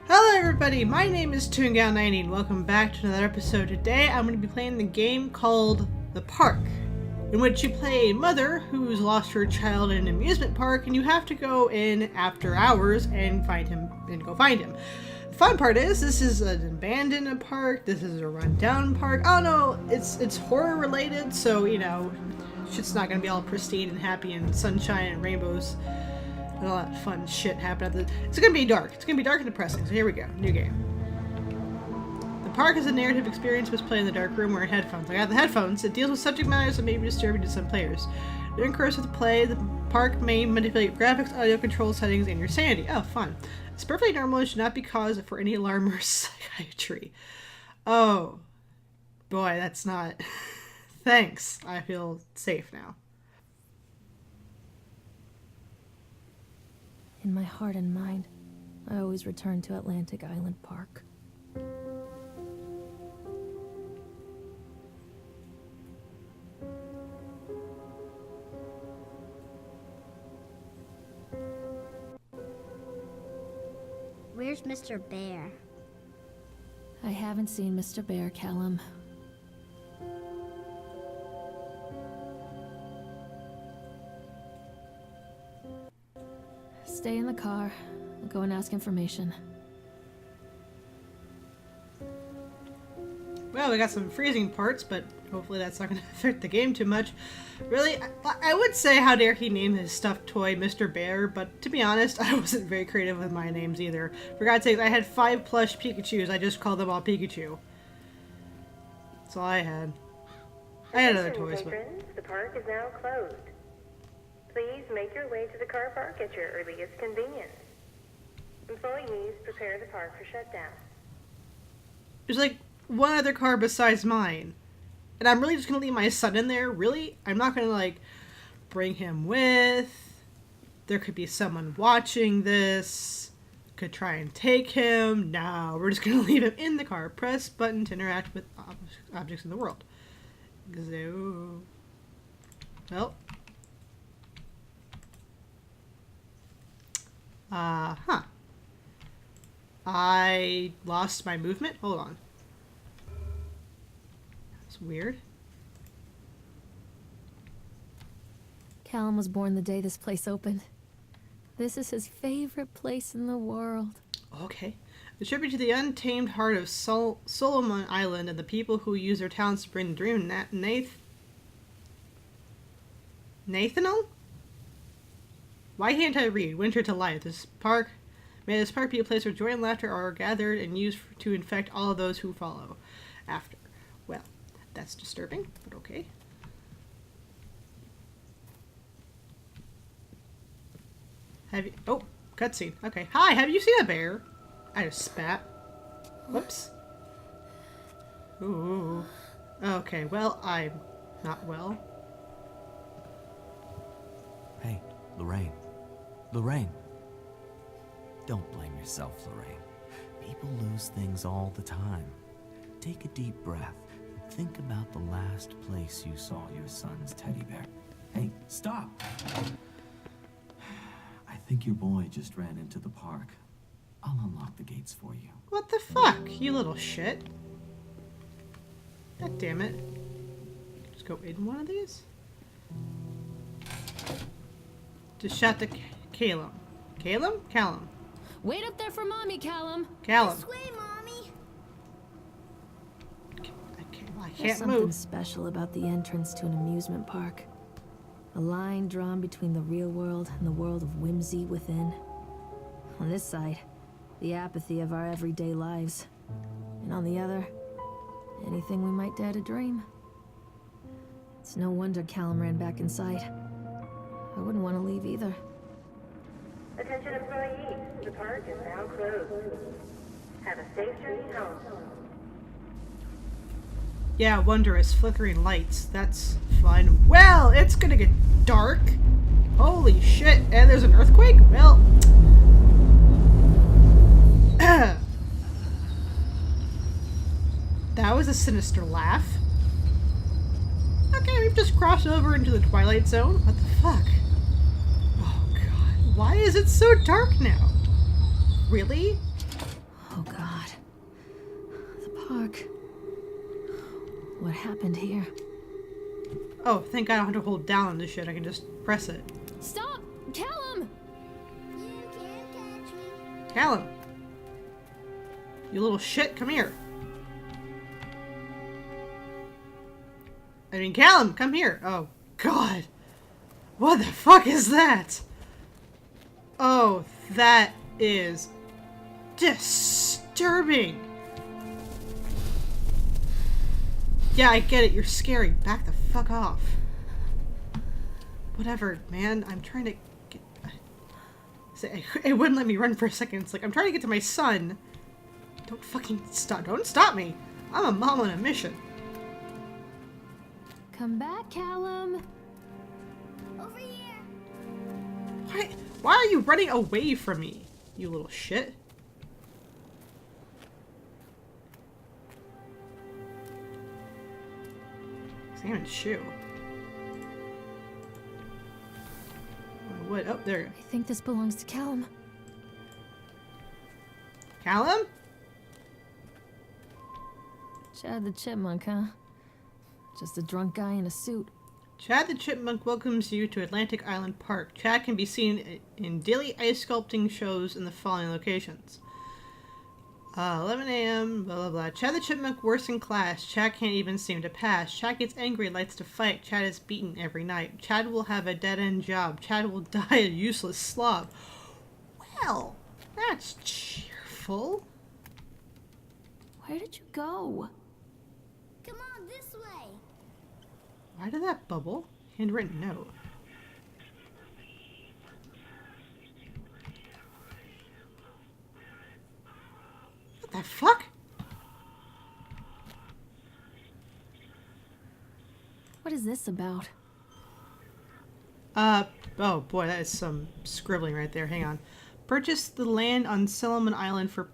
Hello everybody, my name is Toongal90 and welcome back to another episode. Today I'm going to be playing the game called The Park, in which you play a mother who's lost her child in an amusement park and you have to go in after hours and go find him. The fun part is, this is an abandoned park, this is a rundown park. Oh no, it's horror related, so you know, shit's not going to be all pristine and happy and sunshine and rainbows. And all that fun shit happened. It's gonna be dark. It's gonna be dark and depressing. So here we go. New game. The park is a narrative experience must play in the dark room wearing headphones. I got the headphones. It deals with subject matters that may be disturbing to some players. During the course of the play, the park may manipulate graphics, audio control settings, and your sanity. Oh, fun. It's perfectly normal and should not be cause for any alarm or psychiatry. Oh. Boy, that's not... Thanks. I feel safe now. In my heart and mind, I always return to Atlantic Island Park. Where's Mr. Bear? I haven't seen Mr. Bear, Callum. Stay in the car. I'll go and ask information. Well, we got some freezing parts, but hopefully that's not going to affect the game too much. Really, I would say how dare he name his stuffed toy Mr. Bear, but to be honest, I wasn't very creative with my names either. For God's sake, I had 5 plush Pikachus. I just called them all Pikachu. That's all I had. I had other toys, but... The park is now closed. Please make your way to the car park at your earliest convenience. Employees prepare the park for shutdown. There's like one other car besides mine. And I'm really just going to leave my son in there? Really? I'm not going to like bring him with. There could be someone watching this. Could try and take him. No, we're just going to leave him in the car. Press button to interact with objects in the world. So, well. I lost my movement? Hold on. That's weird. Callum was born the day this place opened. This is his favorite place in the world. Okay. A tribute to the untamed heart of Solomon Island and the people who use their talents to bring the dream Nathanal? Why can't I read? Winter to life. May this park be a place where joy and laughter are gathered and used to infect all of those who follow after. Well, that's disturbing, but okay. Oh, cutscene. Okay. Hi, have you seen a bear? I just spat. Whoops. Ooh. Okay, well, I'm not well. Hey, Lorraine. Lorraine. Don't blame yourself, Lorraine. People lose things all the time. Take a deep breath and think about the last place you saw your son's teddy bear. Hey, stop! I think your boy just ran into the park. I'll unlock the gates for you. What the fuck, you little shit? God damn it. Just go in one of these? Just shout to Calum. Calum? Callum. Wait up there for Mommy, Callum! Callum. This way, Mommy. I There's can't something move. special about the entrance to an amusement park. A line drawn between the real world and the world of whimsy within. On this side, the apathy of our everyday lives. And on the other, anything we might dare to dream. It's no wonder Callum ran back inside. I wouldn't want to leave either. Attention employees, the park is now closed. Have a safe journey home. Yeah, wondrous flickering lights. That's fun. Well, it's gonna get dark. Holy shit. And there's an earthquake? Well. That was a sinister laugh. Okay, we've just crossed over into the Twilight Zone. What the fuck? Oh god. Why is it so dark now? Really? park. What happened here? Oh, thank God I don't have to hold down on this shit. I can just press it. Stop! Callum! You can't catch me. Callum! You little shit, come here. I mean, Callum, come here. Oh, God. What the fuck is that? Oh, that is disturbing. Yeah, I get it. You're scary. Back the fuck off. Whatever, man. I'm trying to get... It wouldn't let me run for a second. It's like, I'm trying to get to my son. Don't fucking stop. Don't stop me. I'm a mom on a mission. Come back, Callum. Over here. Why are you running away from me, you little shit? Examine shoe. What? Oh, there. I think this belongs to Callum. Callum? Chad the Chipmunk, huh? Just a drunk guy in a suit. Chad the Chipmunk welcomes you to Atlantic Island Park. Chad can be seen in daily ice sculpting shows in the following locations. 11 a.m., blah, blah, blah. Chad the Chipmunk works in class. Chad can't even seem to pass. Chad gets angry and likes to fight. Chad is beaten every night. Chad will have a dead-end job. Chad will die a useless slob. Well, that's cheerful. Where did you go? Come on, this way. Why did that bubble? Handwritten note. What the fuck? What is this about? Oh boy, that is some scribbling right there. Hang on. Purchase the land on Solomon Island for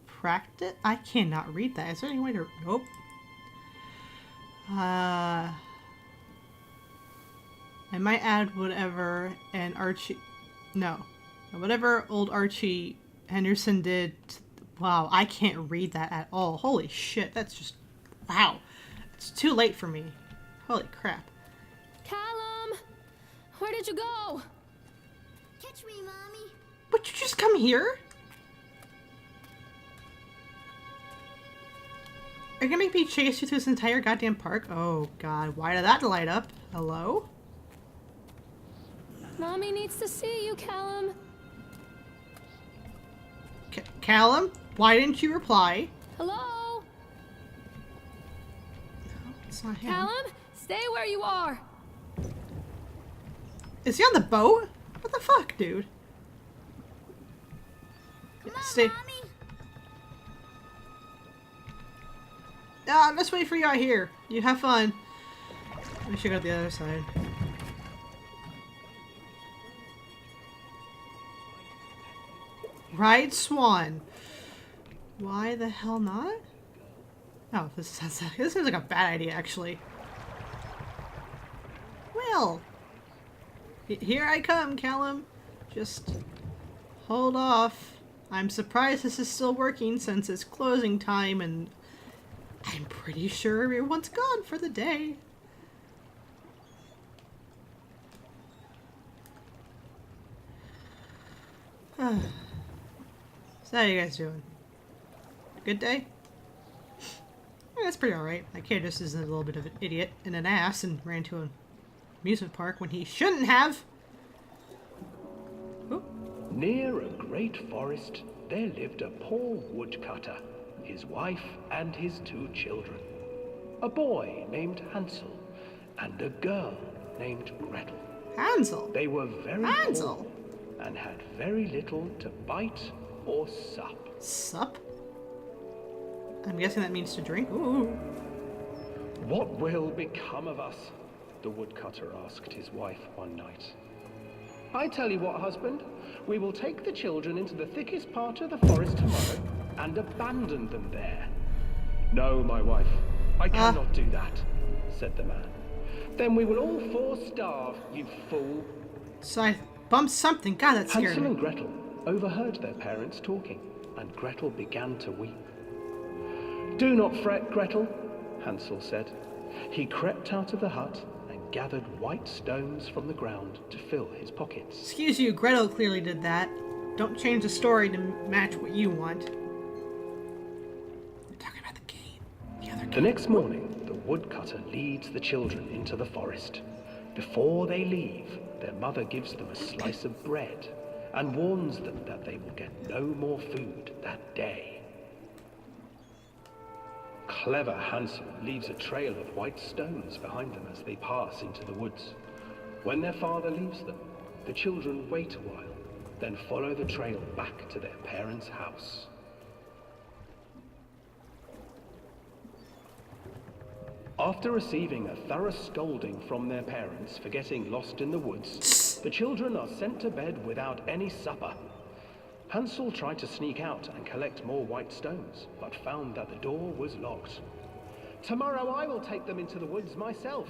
practice? I cannot read that. Is there any way to... Nope. I might add whatever and Archie... No. Whatever old Archie Henderson did... Wow, I can't read that at all. Holy shit, that's just... Wow. It's too late for me. Holy crap. Callum! Where did you go? Catch me, Mommy. Would you just come here? Are you gonna make me chase you through this entire goddamn park? Oh god, why did that light up? Hello? Mommy needs to see you, Callum. Callum? Why didn't you reply? Hello? No, it's not him. Callum? Stay where you are. Is he on the boat? What the fuck, dude? Come on, Stay. Mommy. No, I'm just waiting for you out here. You have fun. We should go to the other side. Ride Swan. Why the hell not? Oh, this seems like a bad idea, actually. Well, here I come, Callum. Just hold off. I'm surprised this is still working since it's closing time, and I'm pretty sure everyone's gone for the day. So how you guys doing? Good day? Yeah, that's pretty alright. That kid just is a little bit of an idiot and an ass and ran to an amusement park when he shouldn't have. Oh. Near a great forest, there lived a poor woodcutter, his wife and his 2 children. A boy named Hansel and a girl named Gretel. Hansel. They were very Hansel. poor and had very little to bite or sup. Sup? I'm guessing that means to drink. Ooh. What will become of us? The woodcutter asked his wife one night. I tell you what, husband, we will take the children into the thickest part of the forest tomorrow and abandon them there. No, my wife, I cannot do that, said the man. Then we will all 4 starve, you fool. So I bumped something. God, that scared Hansel me. and Gretel overheard their parents talking, and Gretel began to weep. Do not fret, Gretel, Hansel said. He crept out of the hut and gathered white stones from the ground to fill his pockets. Excuse you, Gretel clearly did that. Don't change the story to match what you want. We're talking about the game. The other game. The next morning, the woodcutter leads the children into the forest. Before they leave, their mother gives them a slice of bread and warns them that they will get no more food that day. Clever Hansel leaves a trail of white stones behind them as they pass into the woods. When their father leaves them, the children wait a while, then follow the trail back to their parents' house. After receiving a thorough scolding from their parents for getting lost in the woods, the children are sent to bed without any supper. Hansel tried to sneak out and collect more white stones, but found that the door was locked. "Tomorrow I will take them into the woods myself,"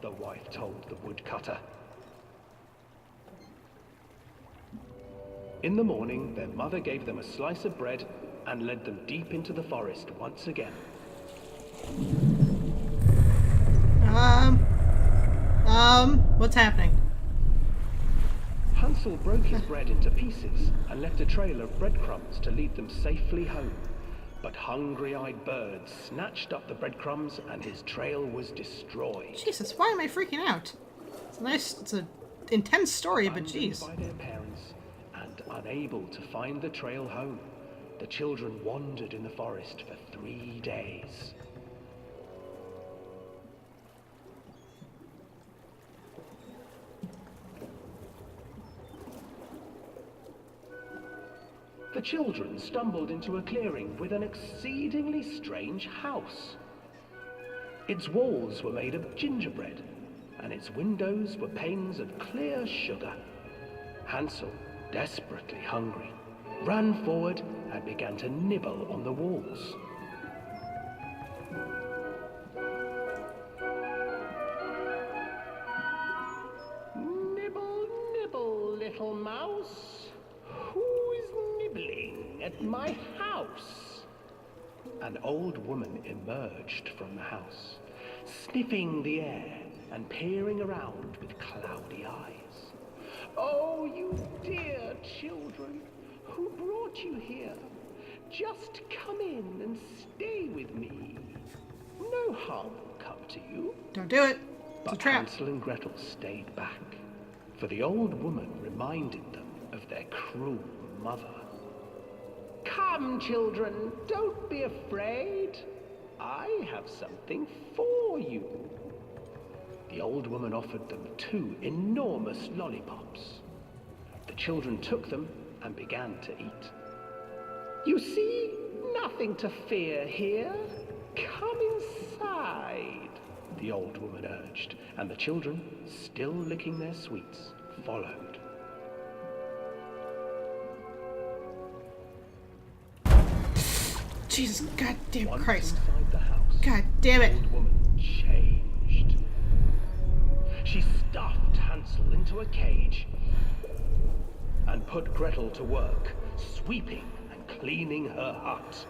the wife told the woodcutter. In the morning, their mother gave them a slice of bread and led them deep into the forest once again. What's happening? Hansel broke his bread into pieces and left a trail of breadcrumbs to lead them safely home. But hungry-eyed birds snatched up the breadcrumbs and his trail was destroyed. Jesus, why am I freaking out? It's an intense story, but jeez. Abandoned by their parents and unable to find the trail home, the children wandered in the forest for 3 days. The children stumbled into a clearing with an exceedingly strange house. Its walls were made of gingerbread, and its windows were panes of clear sugar. Hansel, desperately hungry, ran forward and began to nibble on the walls. Nibble, nibble, little mouse. Who is nibbling at my house? An old woman emerged from the house, sniffing the air and peering around with cloudy eyes. "Oh, you dear children, who brought you here? Just come in and stay with me. No harm will come to you." Don't do it. It's a But trap. Hansel and Gretel stayed back, for the old woman reminded them of their cruel mother. "Come, children, don't be afraid. I have something for you." The old woman offered them 2 enormous lollipops. The children took them and began to eat. "You see, nothing to fear here. Come inside," the old woman urged, and the children, still licking their sweets, followed. Jesus, goddamn Once Christ. inside the house, God damn the it. old woman changed. She stuffed Hansel into a cage and put Gretel to work, sweeping and cleaning her hut.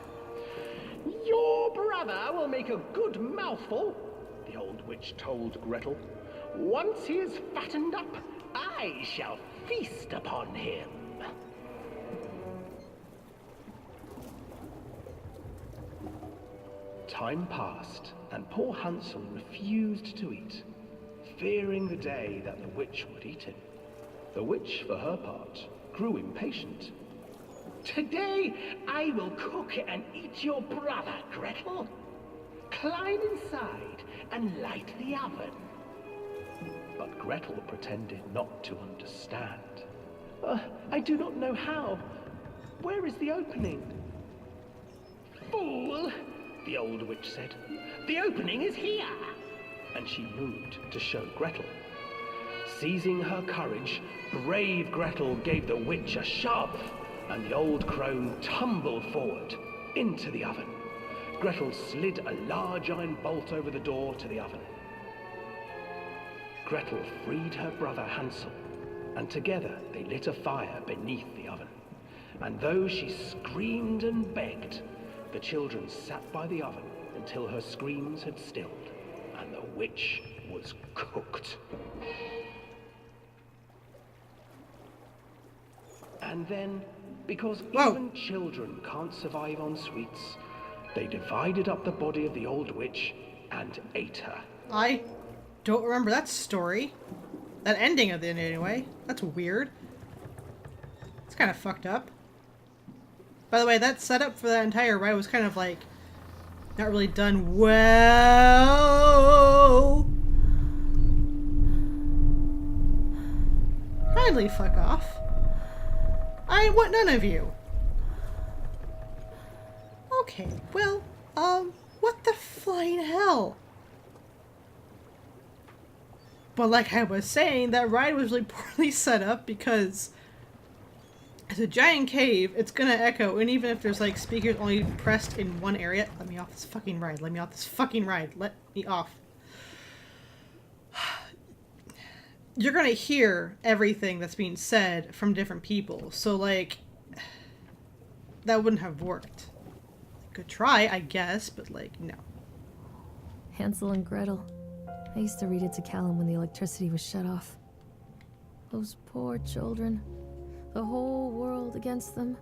"Your brother will make a good mouthful," the old witch told Gretel. "Once he is fattened up, I shall feast upon him." Time passed, and poor Hansel refused to eat, fearing the day that the witch would eat him. The witch, for her part, grew impatient. "Today I will cook and eat your brother, Gretel. Climb inside and light the oven." But Gretel pretended not to understand. I do not know how. Where is the opening?" "Fool!" the old witch said. "The opening is here." And she moved to show Gretel. Seizing her courage, brave Gretel gave the witch a shove, and the old crone tumbled forward into the oven. Gretel slid a large iron bolt over the door to the oven. Gretel freed her brother Hansel, and together they lit a fire beneath the oven. And though she screamed and begged, The children sat by the oven until her screams had stilled, and the witch was cooked. And then, because even children can't survive on sweets, they divided up the body of the old witch and ate her. I don't remember that story. That ending of it anyway. That's weird. It's kind of fucked up. By the way, that setup for that entire ride was kind of like not really done well. Kindly fuck off. I want none of you. Okay, well, what the flying hell? But like I was saying, that ride was really poorly set up because it's a giant cave, it's gonna echo, and even if there's like speakers only pressed in one area, let me off this fucking ride, let me off this fucking ride, let me off. You're gonna hear everything that's being said from different people, so like, that wouldn't have worked. Could try, I guess, but like, no. Hansel and Gretel. I used to read it to Callum when the electricity was shut off. Those poor children. The whole world against them.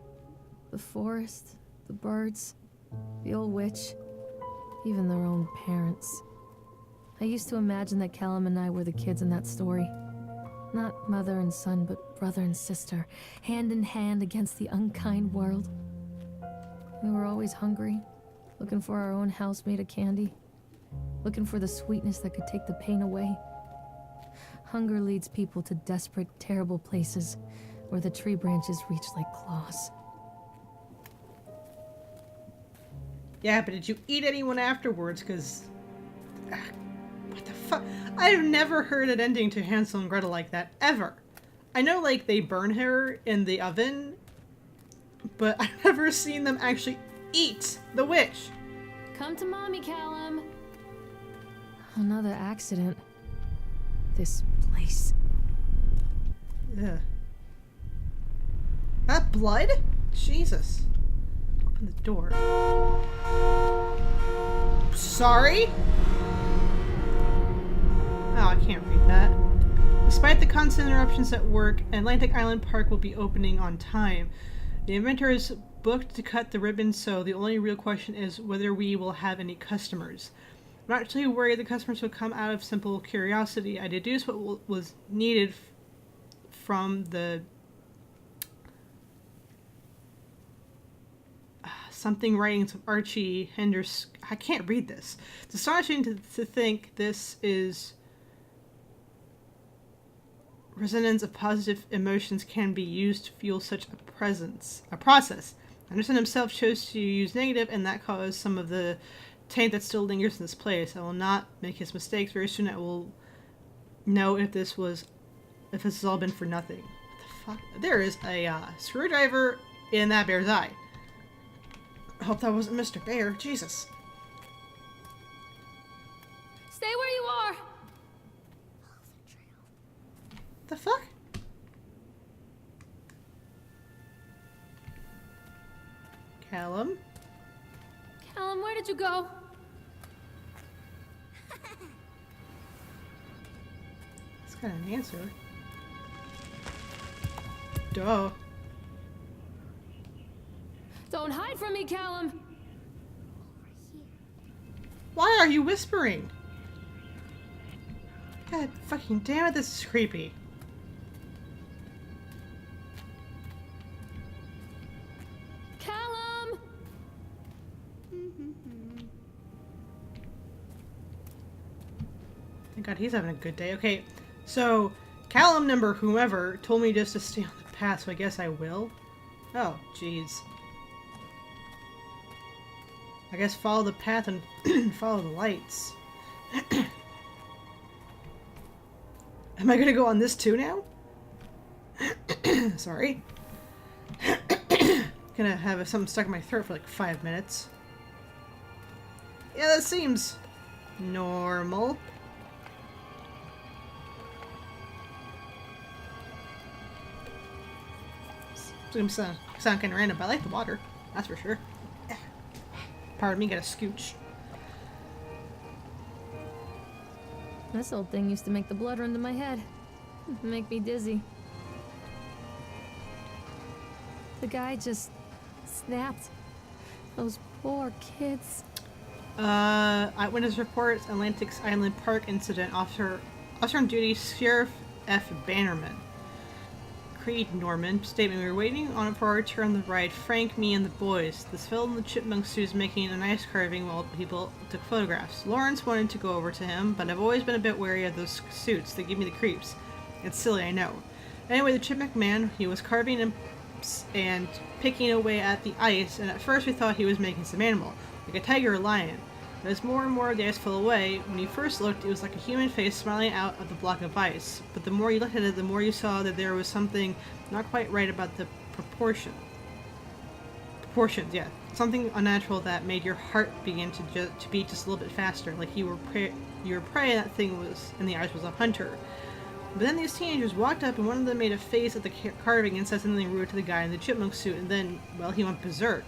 The forest, the birds, the old witch, even their own parents. I used to imagine that Callum and I were the kids in that story. Not mother and son, but brother and sister, hand in hand against the unkind world. We were always hungry, looking for our own house made of candy, looking for the sweetness that could take the pain away. Hunger leads people to desperate, terrible places where the tree branches reach like claws. Yeah, but did you eat anyone afterwards? Because... what the fuck? I've never heard an ending to Hansel and Gretel like that, ever. I know, like, they burn her in the oven, but I've never seen them actually eat the witch. Come to mommy, Callum. Another accident. This place. Ugh. That blood? Jesus. Open the door. Sorry? Oh, I can't read that. Despite the constant interruptions at work, Atlantic Island Park will be opening on time. The inventor is booked to cut the ribbon, so the only real question is whether we will have any customers. I'm not too worried the customers will come out of simple curiosity. I deduce what was needed from the something writings of Archie Henderson. I can't read this. It's astonishing to think this is resonance of positive emotions can be used to fuel such a process. Anderson himself chose to use negative, and that caused some of the taint that still lingers in this place. I will not make his mistakes. Very soon I will know if this has all been for nothing. What the fuck? There is a screwdriver in that bear's eye. I hope that wasn't Mr. Bear. Jesus. Stay where you are! The fuck? Callum? Callum, where did you go? That's got an answer. Duh. Don't hide from me, Callum! Why are you whispering? God fucking damn it, this is creepy. Callum! Thank God he's having a good day. Okay, so Callum number whomever told me just to stay on the path, so I guess I will. Oh, jeez. I guess follow the path and follow the lights. Am I gonna go on this too now? Sorry. Gonna have something stuck in my throat for like 5 minutes. Yeah, that seems normal. It's gonna sound kind of random, but I like the water. That's for sure. Pardon me, get a scooch. This old thing used to make the blood run to my head. Make me dizzy. The guy just snapped. Those poor kids. Eyewitness reports Atlantic Island Park incident. Officer on duty, Sheriff F. Bannerman. Creed Norman. Statement: we were waiting on it for our turn on the ride. Frank, me, and the boys. This fellow in the chipmunk suit is making a nice carving while people took photographs. Lawrence wanted to go over to him, but I've always been a bit wary of those suits. They give me the creeps. It's silly, I know. Anyway, the chipmunk man, he was carving and picking away at the ice, and at first we thought he was making some animal, like a tiger or lion. But as more and more of the ice fell away, when you first looked, it was like a human face smiling out of the block of ice. But the more you looked at it, the more you saw that there was something not quite right about the proportions, yeah. Something unnatural that made your heart begin to beat just a little bit faster, like you were prey, and that thing was, in the eyes, was a hunter. But then these teenagers walked up, and one of them made a face at the carving and said something rude to the guy in the chipmunk suit, and then, well, he went berserk.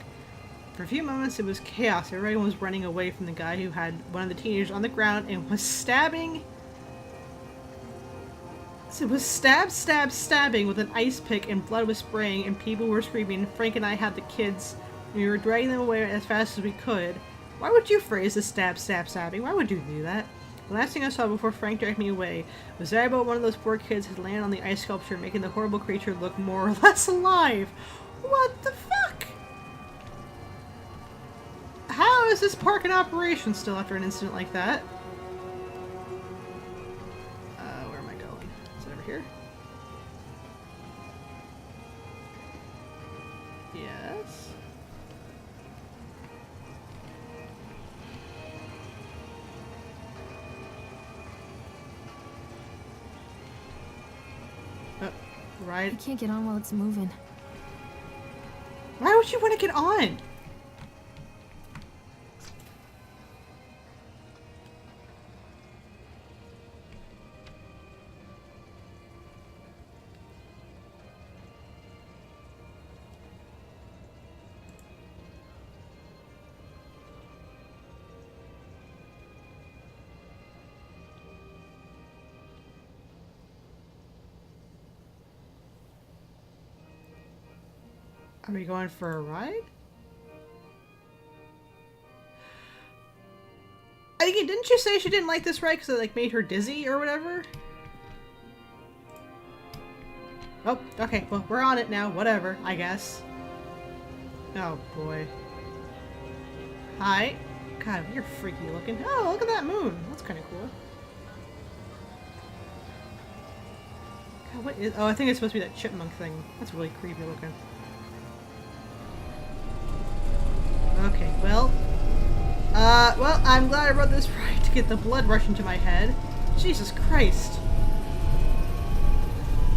For a few moments, it was chaos. Everyone was running away from the guy who had one of the teenagers on the ground and was stabbing. So it was stabbing with an ice pick, and blood was spraying, and people were screaming. Frank and I had the kids, and we were dragging them away as fast as we could. Why would you phrase the stabbing? Why would you do that? The last thing I saw before Frank dragged me away was that about one of those poor kids had landed on the ice sculpture, making the horrible creature look more or less alive. What the fuck? How is this park in operation still after an incident like that? Where am I going? Is it over here? Yes. Right. I can't get on while it's moving. Why would you want to get on? Are we going for a ride? I think, didn't you say she didn't like this ride because it like made her dizzy or whatever? Oh, okay, well, we're on it now. Whatever, I guess. Oh, boy. Hi. God, you're freaky looking. Oh, look at that moon. That's kind of cool. God, what is... Oh, I think it's supposed to be that chipmunk thing. That's really creepy looking. Okay, well, I'm glad I rode this ride to get the blood rushing to my head. Jesus Christ.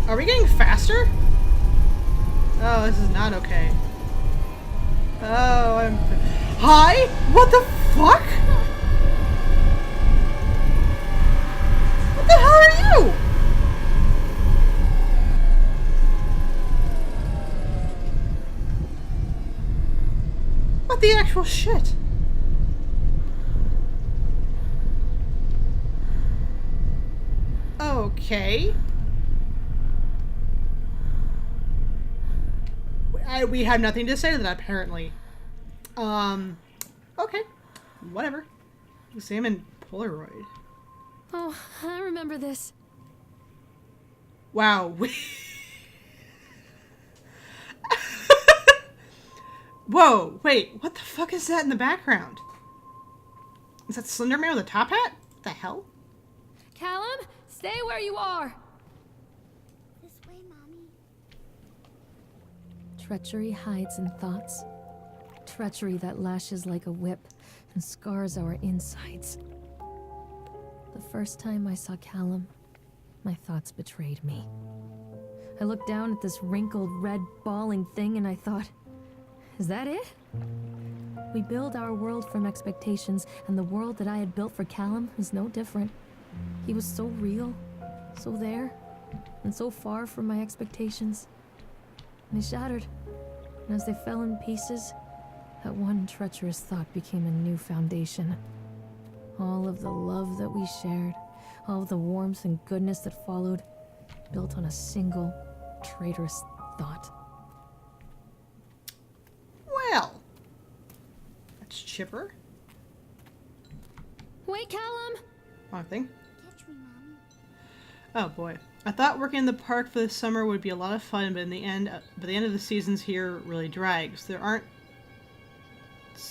Are we getting faster? Oh, this is not okay. Oh, Hi? What the fuck? What the hell are you? What the actual shit? Okay. We have nothing to say to that, apparently. Okay. Whatever. Examine Polaroid. Oh, I remember this. Wow. Whoa, wait, what the fuck is that in the background? Is that Slender Man with a top hat? What the hell? Callum, stay where you are. This way, Mommy. Treachery hides in thoughts. Treachery that lashes like a whip and scars our insides. The first time I saw Callum, my thoughts betrayed me. I looked down at this wrinkled, red, bawling thing and I thought, is that it? We build our world from expectations, and the world that I had built for Callum is no different. He was so real, so there, and so far from my expectations. And they shattered, and as they fell in pieces, That one treacherous thought became a new foundation. All of the love that we shared, all of the warmth and goodness that followed, built on a single, traitorous thought. Well, that's chipper. Wait, Callum! Wrong thing. Catch me, Mommy. Oh boy. I thought working in the park for the summer would be a lot of fun, but the end of the seasons here really drags. There aren't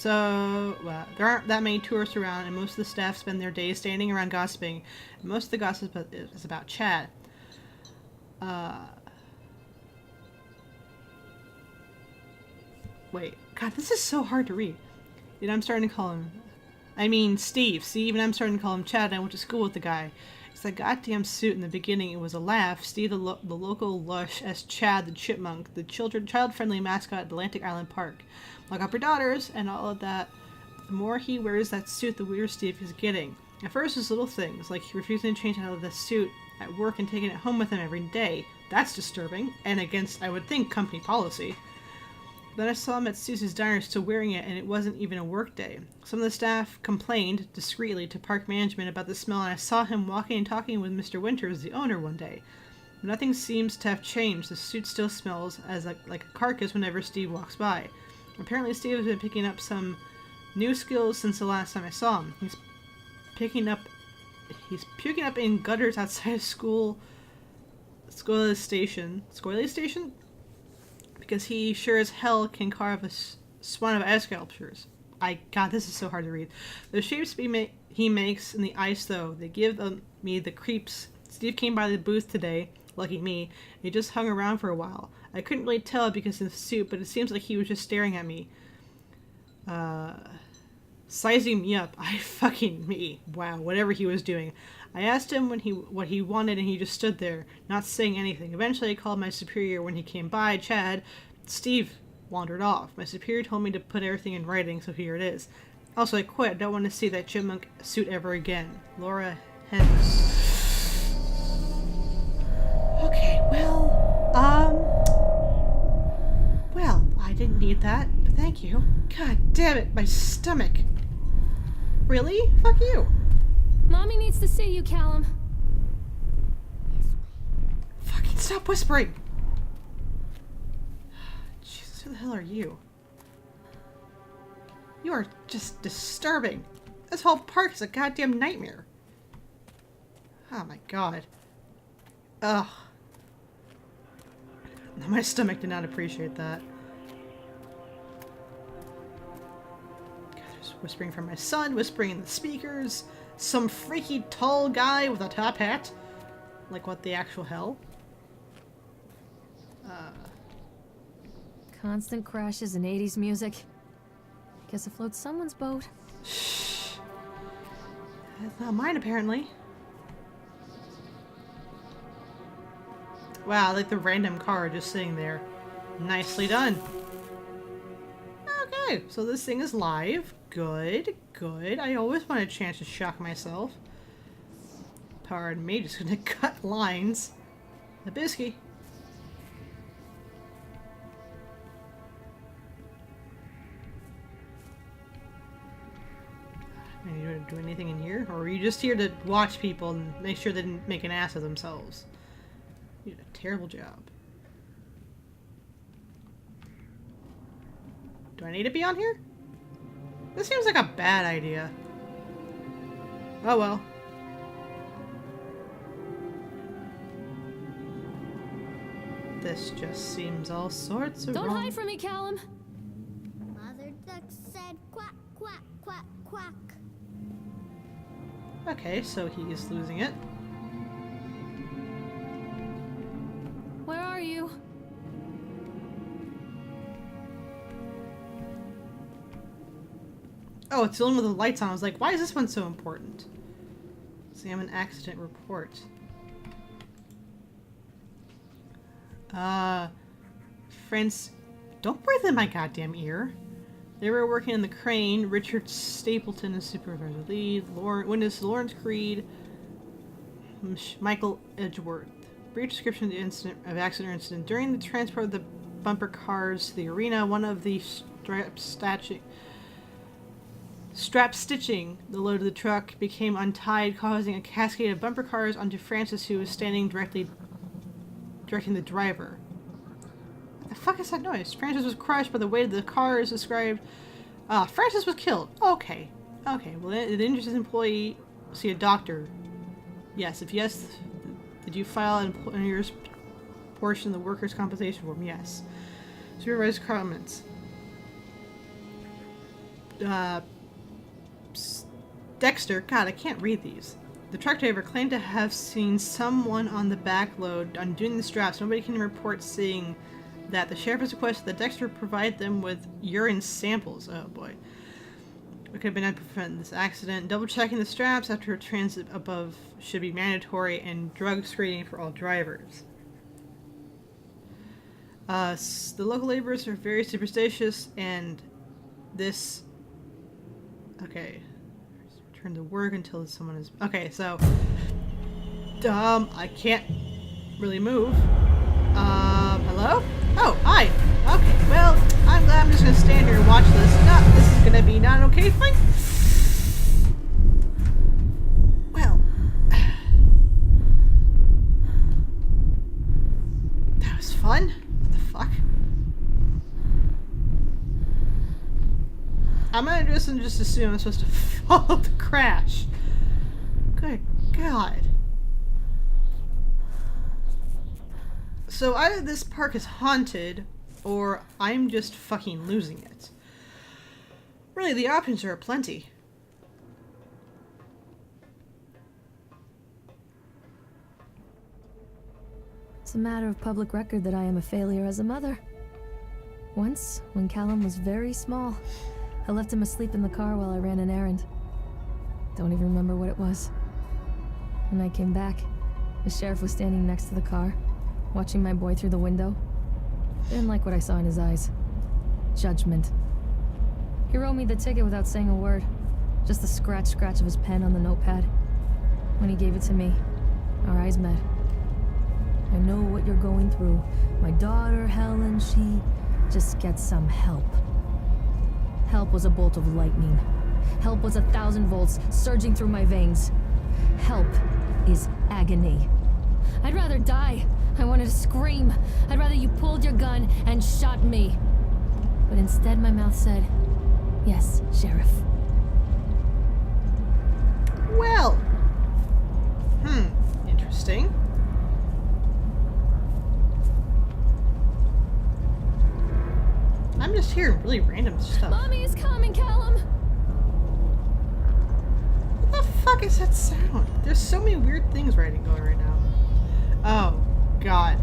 that many tourists around, and most of the staff spend their days standing around gossiping. And most of the gossip is about Chad. Wait. God, this is so hard to read. Even I'm starting to call him... I mean, Steve. See, even I'm starting to call him Chad, and I went to school with the guy. It's that goddamn suit in the beginning. It was a laugh. Steve, the local lush, as Chad the chipmunk, the child-friendly mascot at Atlantic Island Park. Lock up your daughters, and all of that. The more he wears that suit, the weirder Steve is getting. At first, it's little things, like refusing to change out of the suit at work and taking it home with him every day. That's disturbing, and against, I would think, company policy. Then I saw him at Susie's Diner still wearing it, and it wasn't even a work day. Some of the staff complained, discreetly, to park management about the smell, and I saw him walking and talking with Mr. Winters, the owner, one day. But nothing seems to have changed. The suit still smells like a carcass whenever Steve walks by. Apparently Steve has been picking up some new skills since the last time I saw him. He's puking up in gutters outside of Scoily Station? Because he sure as hell can carve a swan of ice sculptures. God, this is so hard to read. The shapes he makes in the ice, though, they give me the creeps. Steve came by the booth today, lucky me. He just hung around for a while. I couldn't really tell because of the suit, but it seems like he was just staring at me. Sizing me up. Me. Wow, whatever he was doing. I asked him what he wanted, and he just stood there, not saying anything. Eventually I called my superior when he came by, Chad. Steve wandered off. My superior told me to put everything in writing, so here it is. Also, I quit. I don't want to see that chipmunk suit ever again. Laura Hennis. Okay, well, I didn't need that, but thank you. God damn it, my stomach. Really? Fuck you. Mommy needs to see you, Callum. Fucking stop whispering. Jesus, who the hell are you? You are just disturbing. This whole park is a goddamn nightmare. Oh my god. Ugh. My stomach did not appreciate that. God, there's whispering from my son, whispering in the speakers. Some freaky tall guy with a top hat. Like, what the actual hell? Constant crashes and 80s music. Guess it floats someone's boat. Shh. That's not mine, apparently. Wow, like the random car just sitting there. Nicely done. Okay, so this thing is live. Good, good. I always want a chance to shock myself. Pardon me, just gonna cut lines. Nabisky. Are you gonna do anything in here? Or are you just here to watch people and make sure they didn't make an ass of themselves? You did a terrible job. Do I need to be on here? This seems like a bad idea. Oh well. This just seems all sorts of Don't wrong. hide from me, Callum. Mother duck said quack, quack, quack, quack. Okay, so he's losing it. Where are you? Oh, it's the one with the lights on. I was like, why is this one so important? Examine accident report. Friends, don't breathe in my goddamn ear. They were working on the crane. Richard Stapleton is supervisor lead. Witness Lawrence Creed. Michael Edgeworth. Brief description of the accident. During the transport of the bumper cars to the arena, one of the strap stitching the load of the truck became untied, causing a cascade of bumper cars onto Francis, who was standing directing the driver. What the fuck is that noise? Francis was crushed by the weight of the car as described. Francis was killed. Okay. Okay, well, the injured employee see a doctor. Yes, if yes, did you file an employer's portion of the workers' compensation form? Yes. Supervisor comments. Dexter, God, I can't read these. The truck driver claimed to have seen someone on the back load undoing the straps. Nobody can report seeing that. The sheriff has requested that Dexter provide them with urine samples. Oh boy. What could have been done to prevent this accident? Double checking the straps after transit above should be mandatory, and drug screening for all drivers. The local laborers are very superstitious, and this... Okay. Return to work until someone is... Okay, so... I can't really move. Hello? Oh, hi! Okay, well, I'm glad I'm just gonna stand here and watch this. No, this is gonna be not an okay fight. Well... That was fun. What the fuck? I'm gonna just assume I'm supposed to follow the crash. Good God. So either this park is haunted, or I'm just fucking losing it. Really, the options are aplenty. It's a matter of public record that I am a failure as a mother. Once, when Callum was very small, I left him asleep in the car while I ran an errand. Don't even remember what it was. When I came back, the sheriff was standing next to the car, watching my boy through the window. Didn't like what I saw in his eyes. Judgment. He wrote me the ticket without saying a word. Just the scratch of his pen on the notepad. When he gave it to me, our eyes met. I know what you're going through. My daughter, Helen, she just gets some help. Help was a bolt of lightning. Help was 1,000 volts surging through my veins. Help is agony. I'd rather die. I wanted to scream. I'd rather you pulled your gun and shot me. But instead my mouth said, yes, Sheriff. Well. Interesting. I'm just hearing really random stuff. Mommy is coming, Callum! What the fuck is that sound? There's so many weird things going right now. Oh, God.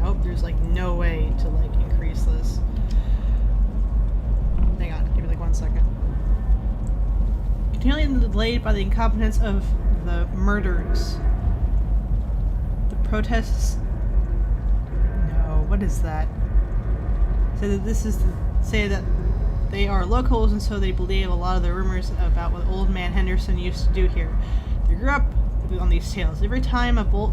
Nope, there's like no way to like increase this. Hang on, give me like 1 second. Continually delayed by the incompetence of the murderers. The protests... No, what is that? Say that they are locals, and so they believe a lot of the rumors about what old man Henderson used to do here. They grew up on these tales. Every time a bolt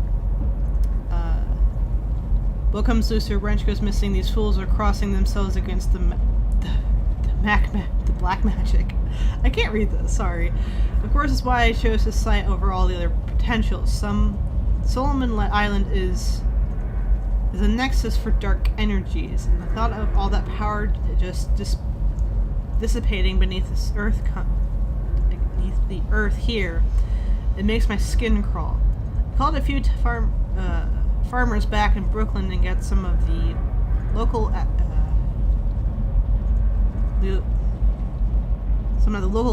comes loose or a wrench goes missing, these fools are crossing themselves against the black magic. I can't read this, sorry. Of course, it's why I chose this site over all the other potentials. Solomon Island is a nexus for dark energies, and the thought of all that power just dissipating beneath this earth, beneath the earth here, it makes my skin crawl. I called a few farmers back in Brooklyn and get some of the local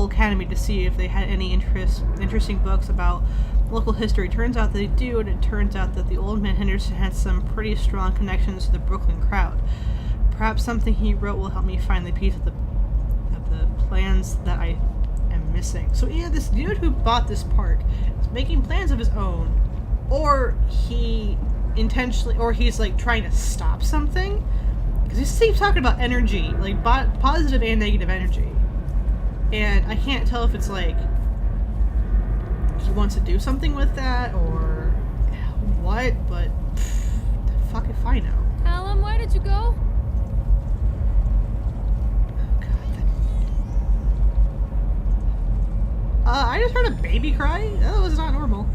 academy to see if they had any interesting books about local history. Turns out they do, and it turns out that the old man Henderson had some pretty strong connections to the Brooklyn crowd. Perhaps something he wrote will help me find the piece of the plans that I am missing. So either this dude who bought this park is making plans of his own, or he intentionally, or he's like trying to stop something, because he keeps talking about energy, like positive and negative energy, and I can't tell if it's like he wants to do something with that or what, but the fuck if I know. Callum, why did you go? I just heard a baby cry. That was not normal.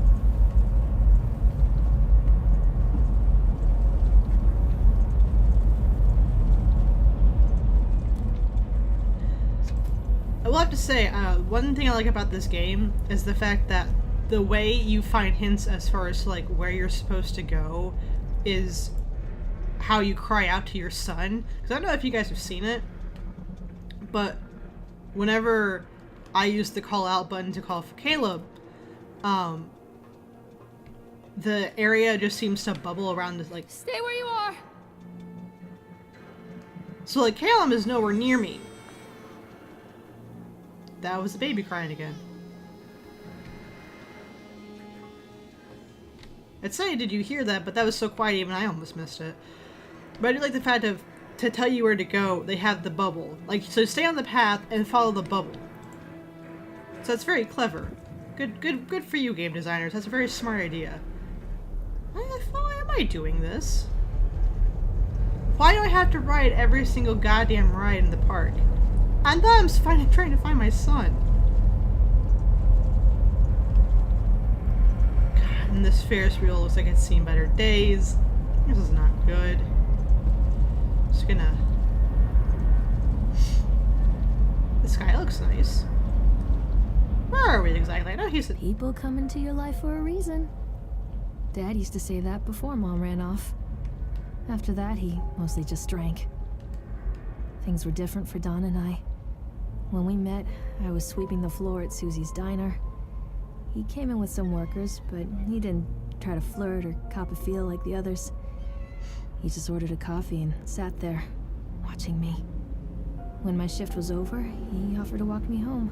I will have to say, one thing I like about this game is the fact that the way you find hints as far as like where you're supposed to go is how you cry out to your son. Because I don't know if you guys have seen it, but whenever I use the call out button to call for Caleb, the area just seems to bubble around this, like, Stay where you are! so like Caleb is nowhere near me. That was the baby crying again. I'd say, did you hear that? But that was so quiet even I almost missed it. But I do like the fact of, to tell you where to go, they have the bubble. Like, so stay on the path and follow the bubble. So that's very clever. Good for you, game designers. That's a very smart idea. Why am I doing this? Why do I have to ride every single goddamn ride in the park? And then I'm trying to find my son. God, and this Ferris wheel looks like it's seen better days. This is not good. Just gonna... The sky looks nice. Where are we exactly? I know he said... People come into your life for a reason. Dad used to say that before Mom ran off. After that, he mostly just drank. Things were different for Don and I. When we met, I was sweeping the floor at Susie's diner. He came in with some workers, but he didn't try to flirt or cop a feel like the others. He just ordered a coffee and sat there, watching me. When my shift was over, he offered to walk me home.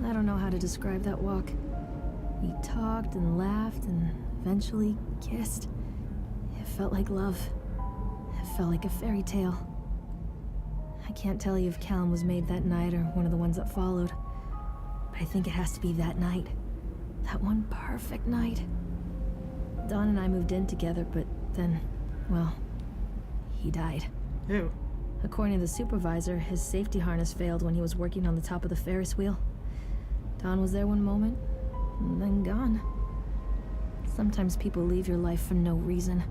I don't know how to describe that walk. We talked and laughed and eventually kissed. It felt like love. It felt like a fairy tale. I can't tell you if Callum was made that night or one of the ones that followed. But I think it has to be that night. That one perfect night. Dawn and I moved in together, but then, well, he died. Ew. According to the supervisor, his safety harness failed when he was working on the top of the Ferris wheel. Dawn was there one moment, and then gone. Sometimes people leave your life for no reason.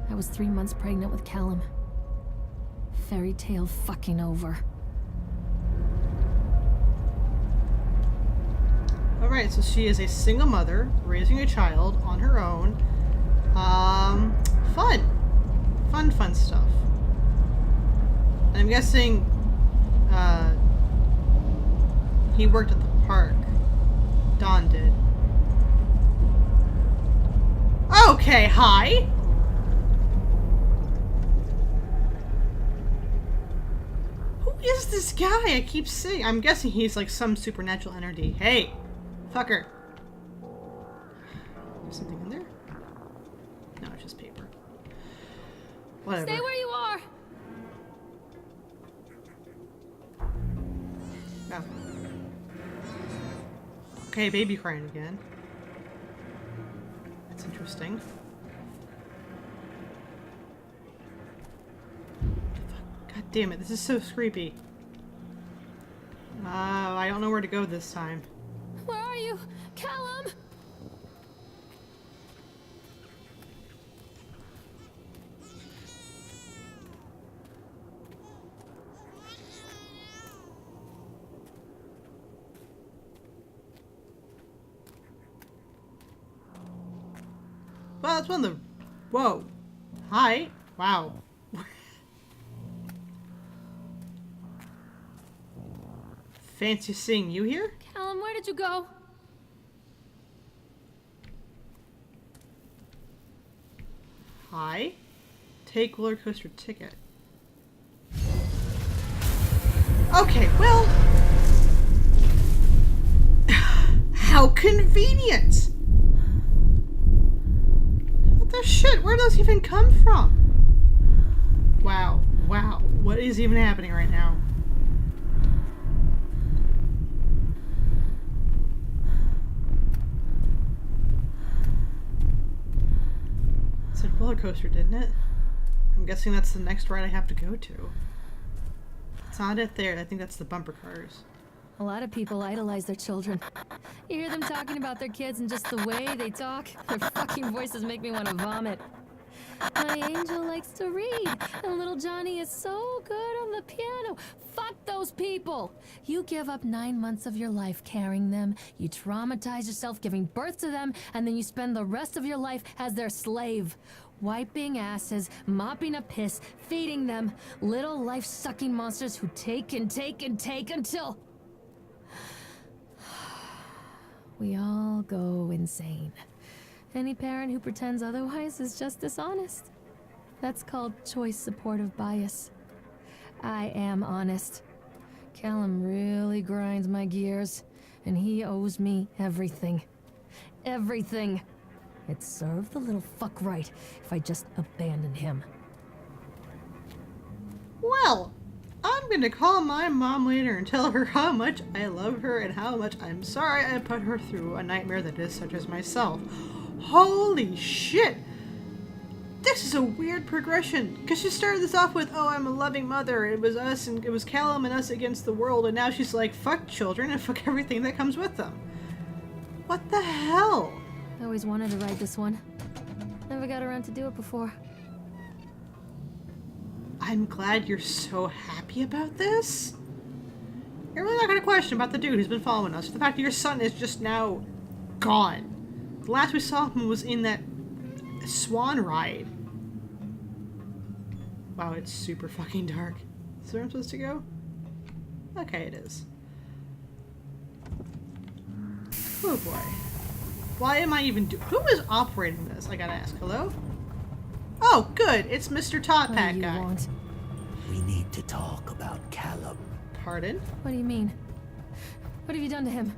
I was 3 months pregnant with Callum. Fairy tale fucking over. Alright, so she is a single mother, raising a child on her own. Fun stuff. And I'm guessing, he worked at the park. Dawn did. Okay, hi! Who is this guy I keep seeing? I'm guessing he's like some supernatural entity. Hey! Fucker! Something in there? No, it's just paper. Whatever. Stay where you are! Oh. Okay, baby crying again. That's interesting. God damn it, this is so creepy. I don't know where to go this time. Where are you? Callum! Well, that's one of the... Whoa. Hi. Wow. Fancy seeing you here? Callum, where did you go? Hi. Take roller coaster ticket. Okay, well... How convenient! What the shit? Where do those even come from? Wow. Wow. What is even happening right now? It said roller coaster, didn't it? I'm guessing that's the next ride I have to go to. It's not it there. I think that's the bumper cars. A lot of people idolize their children. You hear them talking about their kids and just the way they talk, their fucking voices make me want to vomit. My angel likes to read, and little Johnny is so good on the piano. Fuck those people! You give up 9 months of your life carrying them, you traumatize yourself giving birth to them, and then you spend the rest of your life as their slave. Wiping asses, mopping up piss, feeding them. Little life-sucking monsters who take and take and take until... we all go insane. Any parent who pretends otherwise is just dishonest. That's called choice supportive bias. I am honest. Callum really grinds my gears, and he owes me everything. Everything. It'd serve the little fuck right if I just abandoned him. Well, I'm gonna call my mom later and tell her how much I love her and how much I'm sorry I put her through a nightmare that is such as myself. Holy shit! This is a weird progression, because she started this off with, oh, I'm a loving mother, it was us, and it was Callum and us against the world, and now she's like, fuck children and fuck everything that comes with them. What the hell? I always wanted to write this one. Never got around to do it before. I'm glad you're so happy about this. You're really not gonna question about the dude who's been following us. The fact that your son is just now gone. The last we saw him was in that swan ride. Wow, it's super fucking dark. Is where I'm supposed to go? Okay, it is. Oh boy. Why am I even who is operating this? I gotta ask. Hello? Oh, good. It's Mr. Top What Hat do you guy. want? We need to talk about Callum. Pardon? What do you mean? What have you done to him?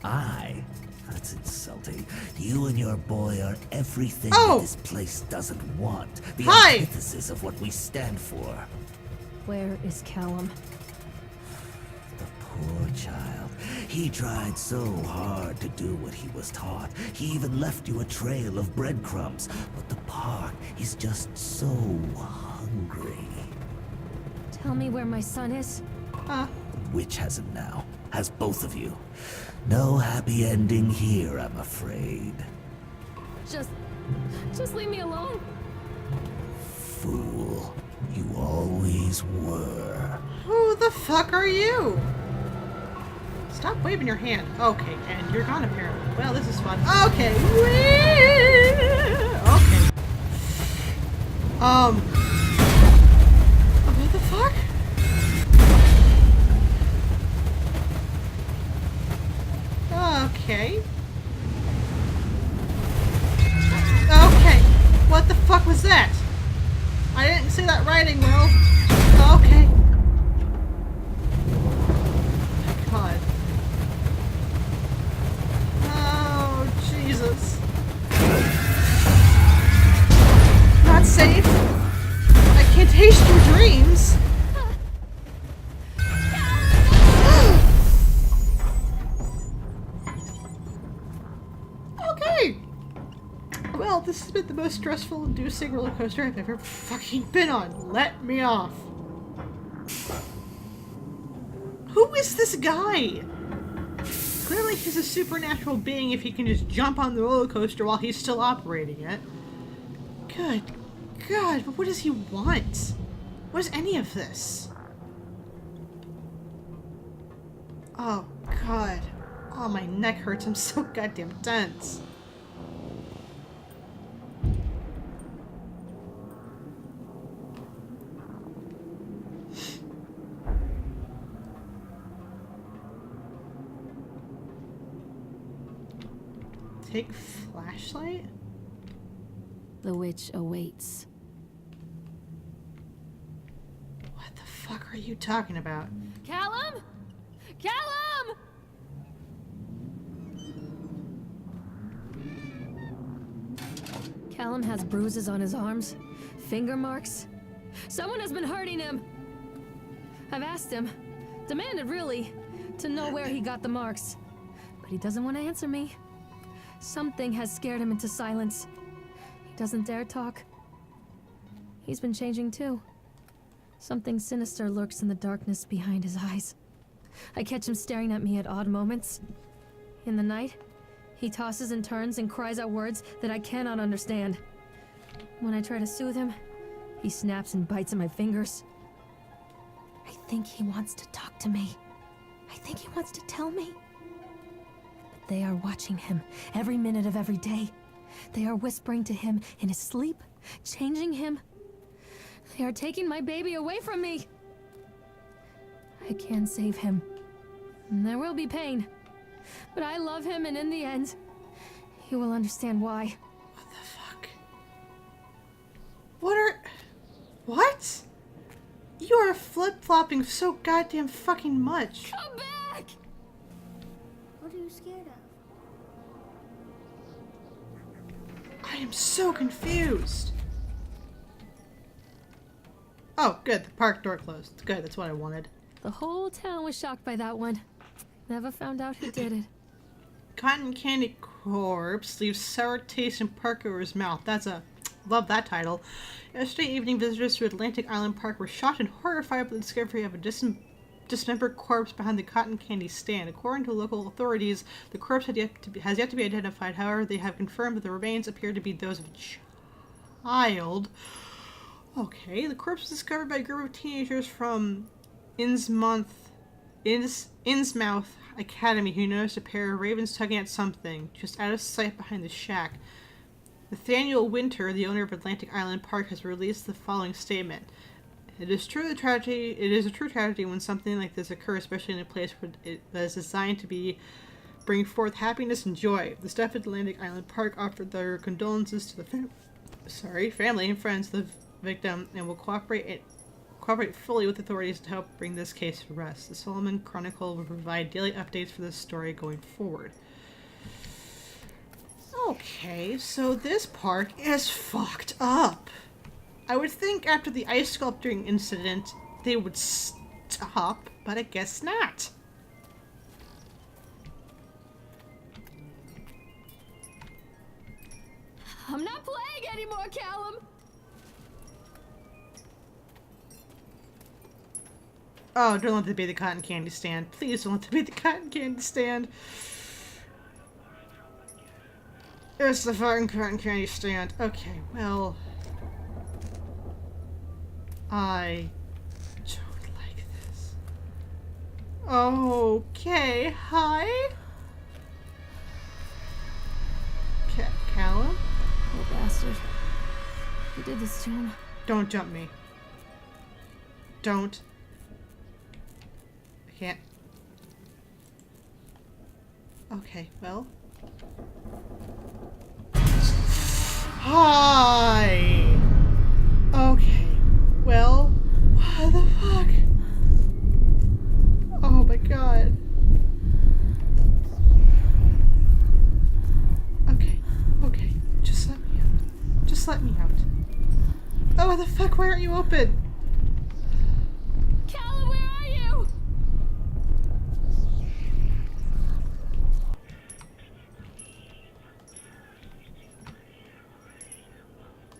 That's insulting. You and your boy are everything Oh! that this place doesn't want. The Hi! antithesis of what we stand for. Where is Callum? The poor child. He tried so hard to do what he was taught. He even left you a trail of breadcrumbs. But the park is just so hungry. Tell me where my son is. The witch has him now. Has both of you. No happy ending here, I'm afraid. Just leave me alone. Fool. You always were. Who the fuck are you? Stop waving your hand. Okay, and you're gone apparently. Well, this is fun. Okay. Okay. What the fuck? Okay. Okay. What the fuck was that? I didn't see that writing well. Okay. God. Oh, Jesus. Not safe. I can't taste your dreams. Okay. Well, this has been the most stressful inducing roller coaster I've ever fucking been on. Let me off. Who is this guy? Clearly he's a supernatural being if he can just jump on the roller coaster while he's still operating it. Good God, but what does he want? What is any of this? Oh God. Oh, my neck hurts. I'm so goddamn tense. Take flashlight? The witch awaits. What the fuck are you talking about? Callum? Callum! Callum has bruises on his arms, finger marks. Someone has been hurting him. I've asked him, demanded really, to know where he got the marks. But he doesn't want to answer me. Something has scared him into silence. He doesn't dare talk. He's been changing too. Something sinister lurks in the darkness behind his eyes. I catch him staring at me at odd moments. In the night, he tosses and turns and cries out words that I cannot understand. When I try to soothe him, he snaps and bites at my fingers. I think he wants to talk to me. I think he wants to tell me. But they are watching him every minute of every day. They are whispering to him in his sleep, changing him. They are taking my baby away from me. I can save him. There will be pain. But I love him, and in the end, he will understand why. What the fuck? What? You are flip-flopping so goddamn fucking much. Come back! What are you scared of? I am so confused. Oh, good. The park door closed. Good, that's what I wanted. The whole town was shocked by that one. Never found out who did it. Cotton Candy Corpse leaves sour taste in park goer's mouth. Love that title. Yesterday evening, visitors to Atlantic Island Park were shocked and horrified by the discovery of a dismembered corpse behind the cotton candy stand. According to local authorities, the corpse has yet to be identified. However, they have confirmed that the remains appear to be those of a child. Okay, the corpse was discovered by a group of teenagers from Innsmouth Academy who noticed a pair of ravens tugging at something just out of sight behind the shack. Nathaniel Winter, the owner of Atlantic Island Park, has released the following statement. It is a true tragedy when something like this occurs, especially in a place that is designed to bring forth happiness and joy. The staff at Atlantic Island Park offered their condolences to the family and friends of the victim and will cooperate fully with authorities to help bring this case to rest. The Solomon Chronicle will provide daily updates for this story going forward. Okay, so this park is fucked up. I would think after the ice sculpting incident, they would stop, but I guess not. I'm not playing anymore, Callum! Oh, don't let it be the cotton candy stand. Please don't let it be the cotton candy stand. It's the fucking cotton candy stand. Okay, well... I don't like this. Okay, hi? Callum? Oh, bastard. Who did this to him? Don't jump me. Don't. I can't. Okay, well... Hi! Okay, well, what the fuck? Oh my god. Okay, just let me out. Just let me out. Oh, what the fuck, why aren't you open? Callum, where are you?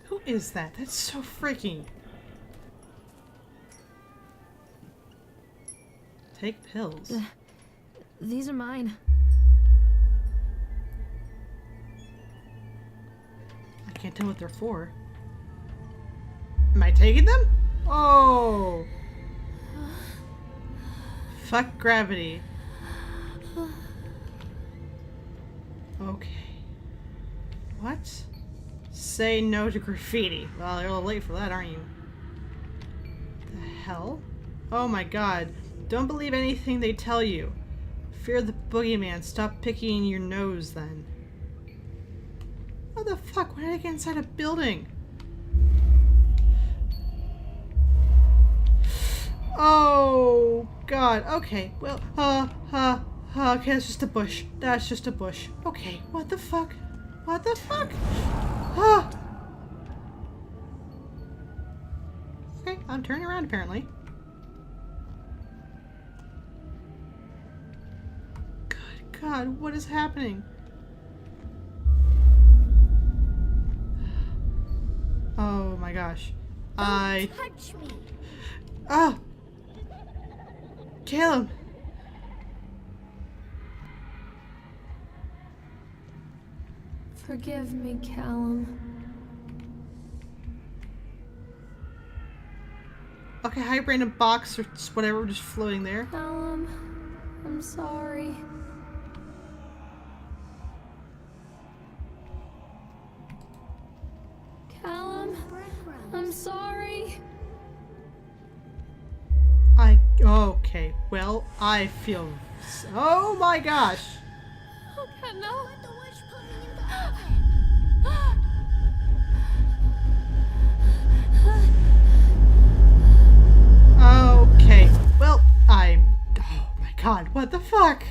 Who is that? That's so freaking. Take pills. These are mine. I can't tell what they're for. Am I taking them? Oh. Fuck gravity. Okay. What? Say no to graffiti. Well, you're a little late for that, aren't you? The hell? Oh my god. Don't believe anything they tell you. Fear the boogeyman. Stop picking your nose then. What the fuck? Why did I get inside a building? Oh god. Okay. Well, okay, that's just a bush. That's just a bush. Okay. What the fuck? What the fuck? Okay, I'm turning around apparently. Good God, what is happening? Oh my gosh. Don't touch me. Oh! Caleb! Forgive me, Callum. Okay, hi, random box or just whatever, just floating there. Callum, I'm sorry. Callum, I'm sorry. Okay, well, I feel... Oh my gosh! Oh God, no. The witch put me in the oven. Okay, well, oh my god, what the fuck?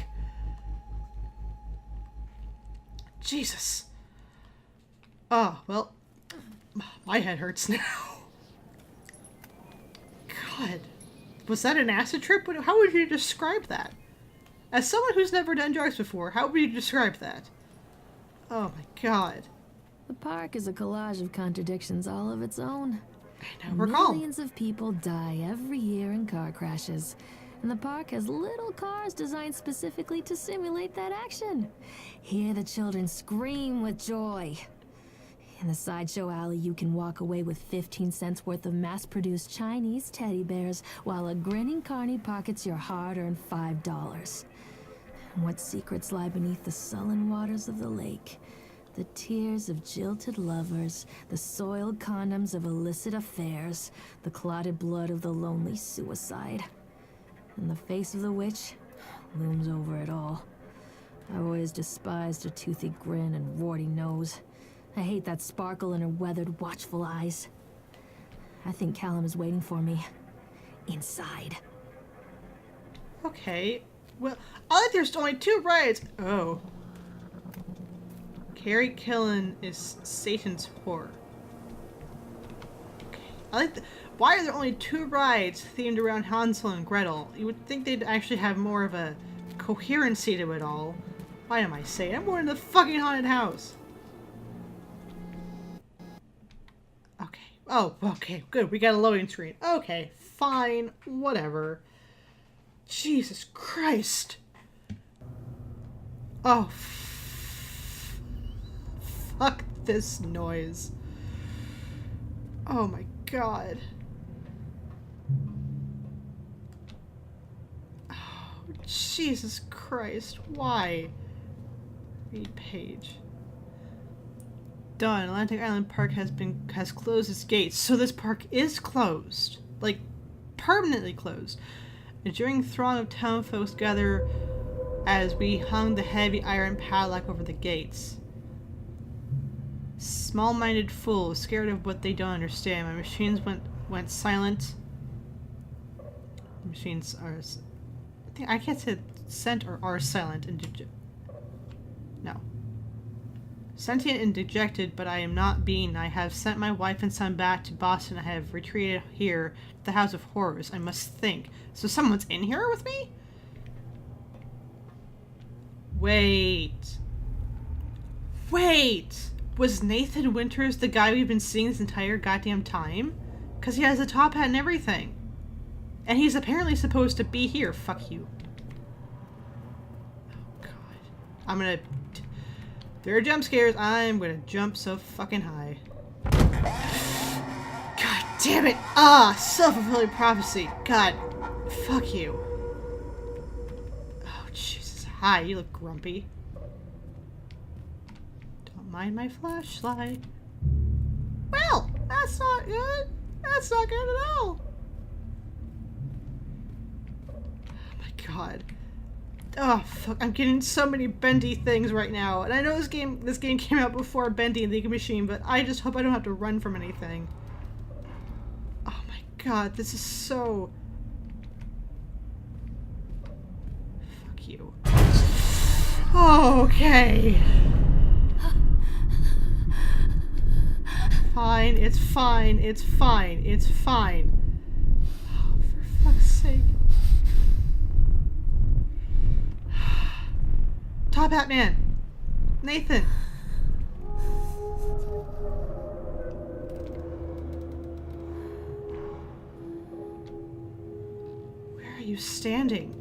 Jesus. Oh, well, my head hurts now. God. Was that an acid trip? How would you describe that? As someone who's never done drugs before, how would you describe that? Oh my god. The park is a collage of contradictions all of its own. I now recall. Millions of people die every year in car crashes, and the park has little cars designed specifically to simulate that action. Hear the children scream with joy. In the sideshow alley, you can walk away with 15 cents worth of mass-produced Chinese teddy bears, while a grinning carny pockets your hard-earned $5. What secrets lie beneath the sullen waters of the lake? The tears of jilted lovers, the soiled condoms of illicit affairs, the clotted blood of the lonely suicide. And the face of the witch looms over it all. I've always despised her toothy grin and warty nose. I hate that sparkle in her weathered, watchful eyes. I think Callum is waiting for me. Inside. Okay. Well, I like there's only 2 rides. Oh. Carrie Killen is Satan's whore. Okay. I like why are there only 2 rides themed around Hansel and Gretel? You would think they'd actually have more of a coherency to it all. Why am I saying? I'm more in the fucking haunted house. Okay. Oh, okay. Good. We got a loading screen. Okay. Fine. Whatever. Jesus Christ. Oh, fuck this noise. Oh my god. Oh, Jesus Christ. Why? Read page. Done. Atlantic Island Park has closed its gates. So this park is closed. Like, permanently closed. A jeering throng of town folks gather as we hung the heavy iron padlock over the gates. Small-minded fools, scared of what they don't understand. My machines went silent. Machines are... I can't say sent or are silent and no. Sentient and dejected, but I am not being. I have sent my wife and son back to Boston. I have retreated here to the House of Horrors. I must think. So someone's in here with me? Wait. Wait! Was Nathan Winters the guy we've been seeing this entire goddamn time? Because he has a top hat and everything. And he's apparently supposed to be here. Fuck you. Oh, God. I'm gonna... There are jump scares. I'm gonna jump so fucking high. God damn it! Ah! Self-fulfilling prophecy. God. Fuck you. Oh, Jesus. Hi, you look grumpy. Don't mind my flashlight. Well, that's not good. That's not good at all. Oh my god. Oh fuck, I'm getting so many bendy things right now. And I know this game came out before Bendy and the Machine, but I just hope I don't have to run from anything. Oh my god, this is so... Fuck you. Okay. Fine, it's fine, it's fine, it's fine. Oh, for fuck's sake. Top Hat Man! Nathan! Where are you standing?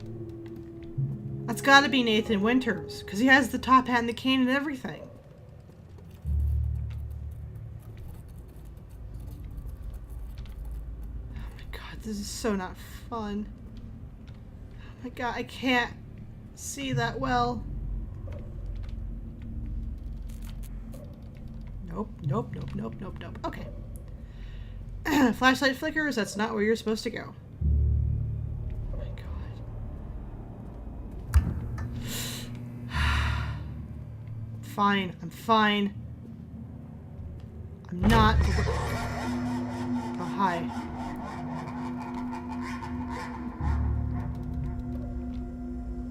That's gotta be Nathan Winters, because he has the top hat and the cane and everything. This is so not fun. Oh my god, I can't see that well. Nope, nope, nope, nope, nope, nope. Okay. Flashlight flickers, that's not where you're supposed to go. Oh my god. Fine, I'm fine. I'm not. Oh, hi.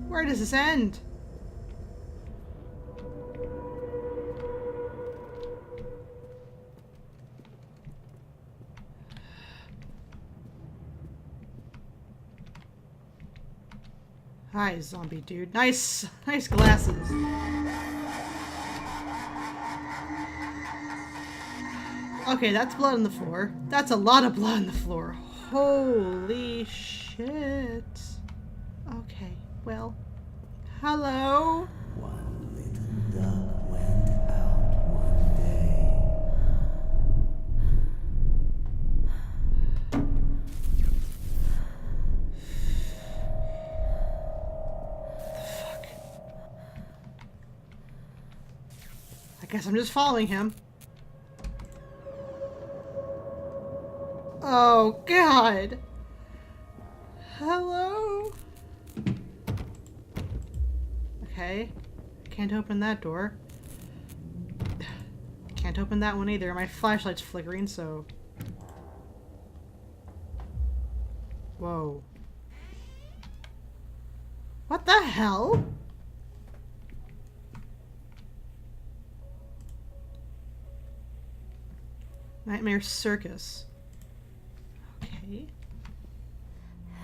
Where does this end? Hi, zombie dude. Nice glasses. Okay, that's blood on the floor. That's a lot of blood on the floor. Holy shit. Okay, well. Hello? One little duck went out one day. Fuck. I guess I'm just following him. Oh, God. Hello? Okay. Can't open that door. Can't open that one either. My flashlight's flickering, so... Whoa. What the hell? Nightmare Circus. Okay.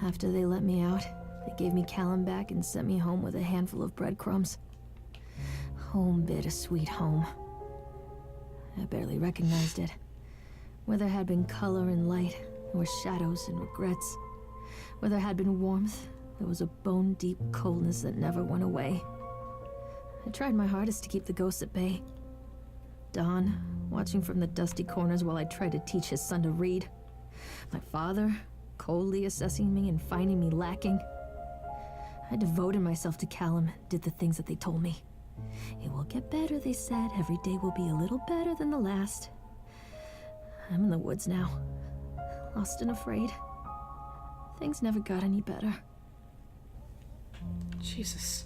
After they let me out, they gave me Callum back and sent me home with a handful of breadcrumbs. Home, bittersweet home. I barely recognized it. Where there had been color and light, there were shadows and regrets. Where there had been warmth, there was a bone-deep coldness that never went away. I tried my hardest to keep the ghosts at bay. Don, watching from the dusty corners while I tried to teach his son to read. My father, coldly assessing me and finding me lacking. I devoted myself to Callum, did the things that they told me. It will get better, they said. Every day will be a little better than the last. I'm in the woods now, lost and afraid. Things never got any better. Jesus.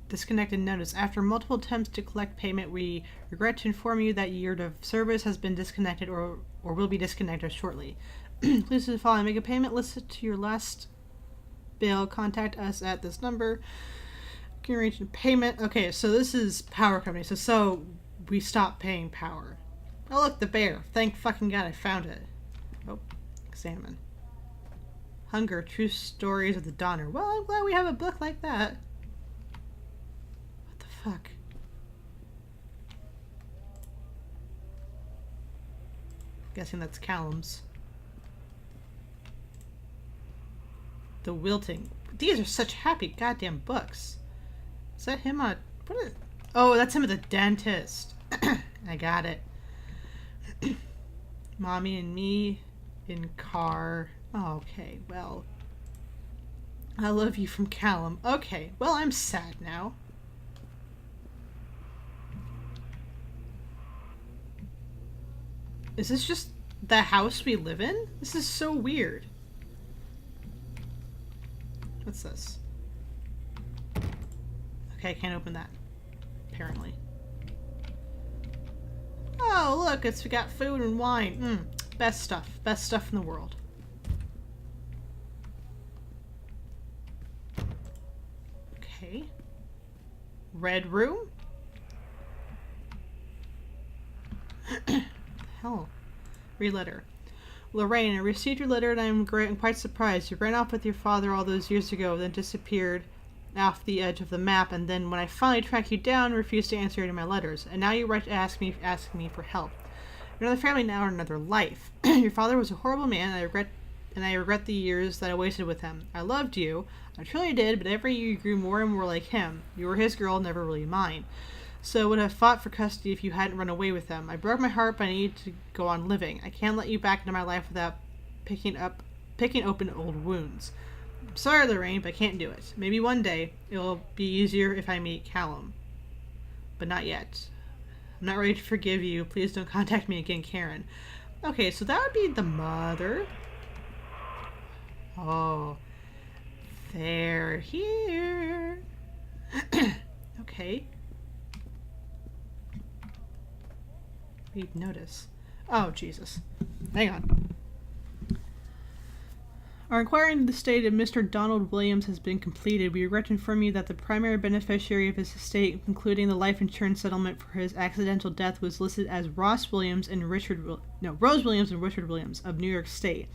Disconnected notice. After multiple attempts to collect payment, we regret to inform you that your service has been disconnected or will be disconnected shortly. Please do the following. Make a payment listed to your last bill. Contact us at this number. Can arrange a payment. Okay, so this is power company. So we stopped paying power. Oh look, the bear. Thank fucking God I found it. Oh, examine. Hunger, True Stories of the Donner. Well, I'm glad we have a book like that. What the fuck? Guessing that's Callum's. The Wilting. These are such happy goddamn books. Is that him on... What is... Oh, that's him at the dentist. I got it. Mommy and me in car. Oh, okay, well. I love you from Callum. Okay, well, I'm sad now. Is this just the house we live in? This is so weird. What's this? Okay, I can't open that. Apparently. Oh, look, we got food and wine. Best stuff. Best stuff in the world. Okay. Red room? Hell. Read letter. Lorraine, I received your letter and I'm quite surprised. You ran off with your father all those years ago, then disappeared off the edge of the map, and then when I finally tracked you down, refused to answer any of my letters. And now you write asking me for help. Another family now, another life. Your father was a horrible man, and I regret the years that I wasted with him. I loved you. I truly did, but every year you grew more and more like him. You were his girl, never really mine. So I would have fought for custody if you hadn't run away with him. I broke my heart, but I needed to go on living. I can't let you back into my life without picking open old wounds. I'm sorry, Lorraine, but I can't do it. Maybe one day it'll be easier if I meet Callum. But not yet. I'm not ready to forgive you. Please don't contact me again, Karen. Okay, so that would be the mother. Oh. They're here. Okay. Read notice. Oh, Jesus. Hang on. Our inquiry into the estate of Mr. Donald Williams has been completed. We regret to inform you that the primary beneficiary of his estate, including the life insurance settlement for his accidental death, was listed as Rose Williams and Richard Williams of New York State.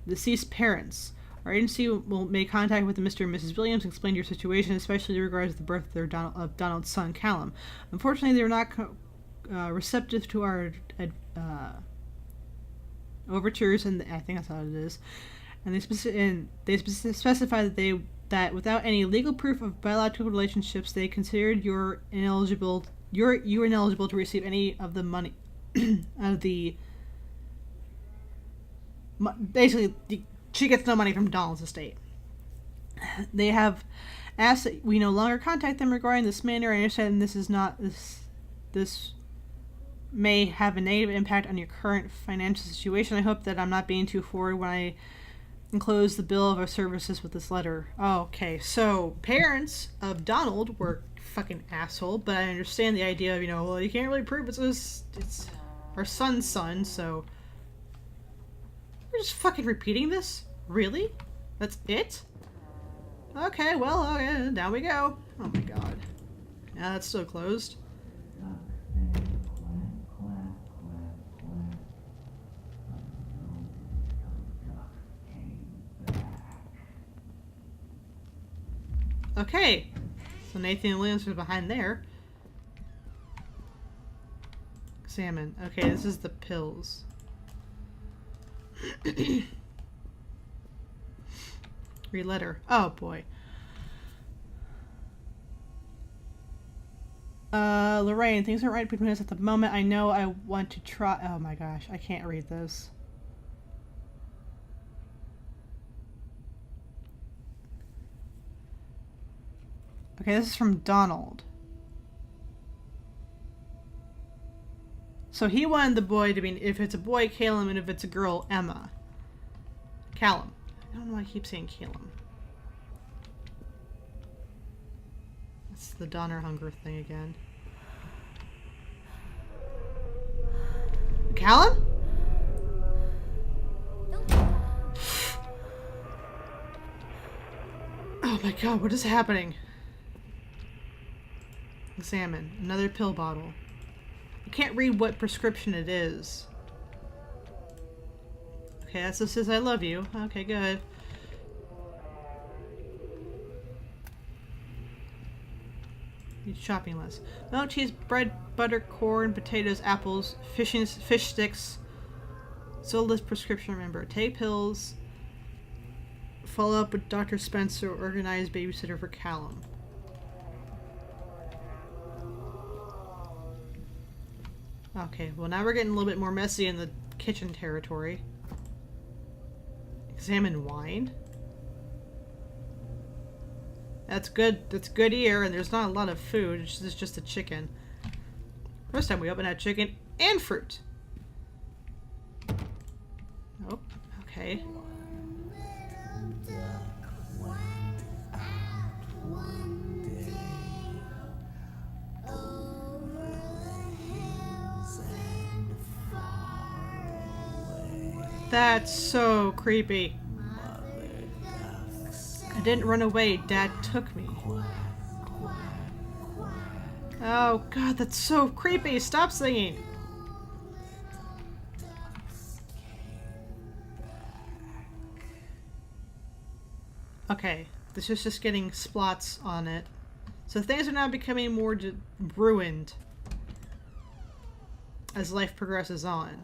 The deceased parents. Our agency will make contact with Mr. and Mrs. Williams and explain your situation, especially in regards to the birth of Donald's son, Callum. Unfortunately, they were not receptive to our overtures, and I think that's how it is. And they specify that without any legal proof of biological relationships, they considered you ineligible to receive any of the money of the. Basically, she gets no money from Donald's estate. They have asked that we no longer contact them regarding this matter. I understand this may have a negative impact on your current financial situation. I hope that I'm not being too forward when I enclose the bill of our services with this letter. Oh, okay, so parents of Donald were fucking asshole, but I understand the idea of, well, you can't really prove it's our son's son, so we're just fucking repeating this? Really? That's it? Okay, well, okay, down we go. Oh my god. Yeah, that's still closed. Okay, so Nathan Williams was behind there. Examine. Okay, this is the pills. Read letter. Oh boy. Lorraine, things aren't right between us at the moment. I know I want to try. Oh my gosh, I can't read this. Okay, this is from Donald. So he wanted the boy to be, if it's a boy, Callum, and if it's a girl, Emma. Callum. I don't know why I keep saying Callum. It's the Donner hunger thing again. Callum? Oh my god, what is happening? Examine. Another pill bottle. I can't read what prescription it is. Okay, that says I love you. Okay, good. Need shopping list. Milk, cheese, bread, butter, corn, potatoes, apples, fish sticks. So list prescription, remember. Take pills. Follow up with Dr. Spencer. Organize babysitter for Callum. Okay, well now we're getting a little bit more messy in the kitchen territory. Examine wine. That's good. That's good here, and there's not a lot of food. It's just a chicken. First time we opened had chicken and fruit. Oh, okay. That's so creepy. I didn't run away. Dad took me. Oh god, that's so creepy. Stop singing. Okay, this is just getting splots on it. So things are now becoming more ruined as life progresses on.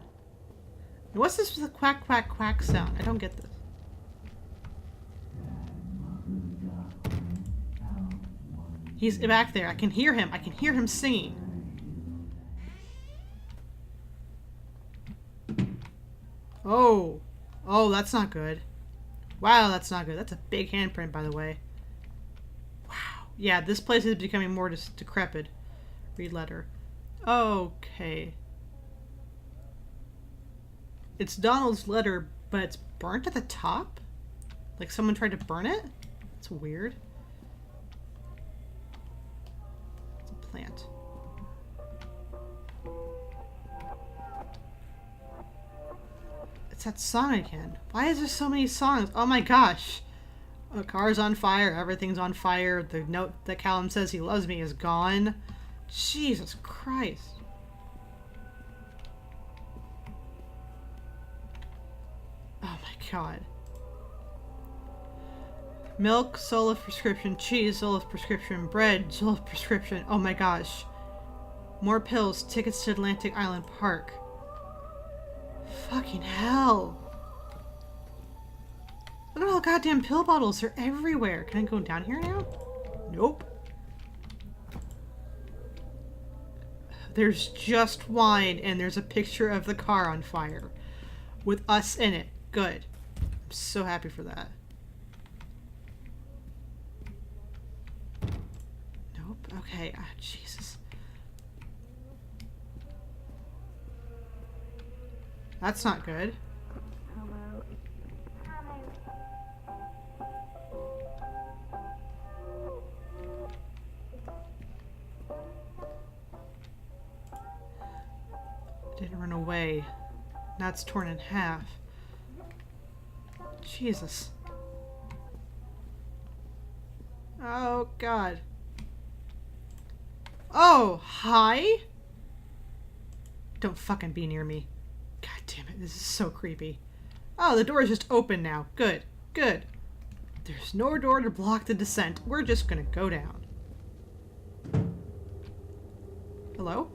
And what's this with the quack, quack, quack sound? I don't get this. He's back there. I can hear him. I can hear him singing. Oh. Oh, that's not good. Wow, that's not good. That's a big handprint, by the way. Wow. Yeah, this place is becoming more decrepit. Read letter. Okay. It's Donald's letter, but it's burnt at the top? Like someone tried to burn it? That's weird. It's a plant. It's that song again. Why is there so many songs? Oh my gosh. A car's on fire. Everything's on fire. The note that Callum says he loves me is gone. Jesus Christ. Oh my god. Milk, Solif prescription, cheese, Solif prescription, bread, Solif prescription. Oh my gosh. More pills, tickets to Atlantic Island Park. Fucking hell. Look at all the goddamn pill bottles. They're everywhere. Can I go down here now? Nope. There's just wine and there's a picture of the car on fire. With us in it. Good. I'm so happy for that. Nope. Okay. Ah, Jesus. That's not good. Hello. Didn't run away. Now it's torn in half. Jesus. Oh, God. Oh, hi? Don't fucking be near me. God damn it, this is so creepy. Oh, the door is just open now. Good, good. There's no door to block the descent. We're just gonna go down. Hello?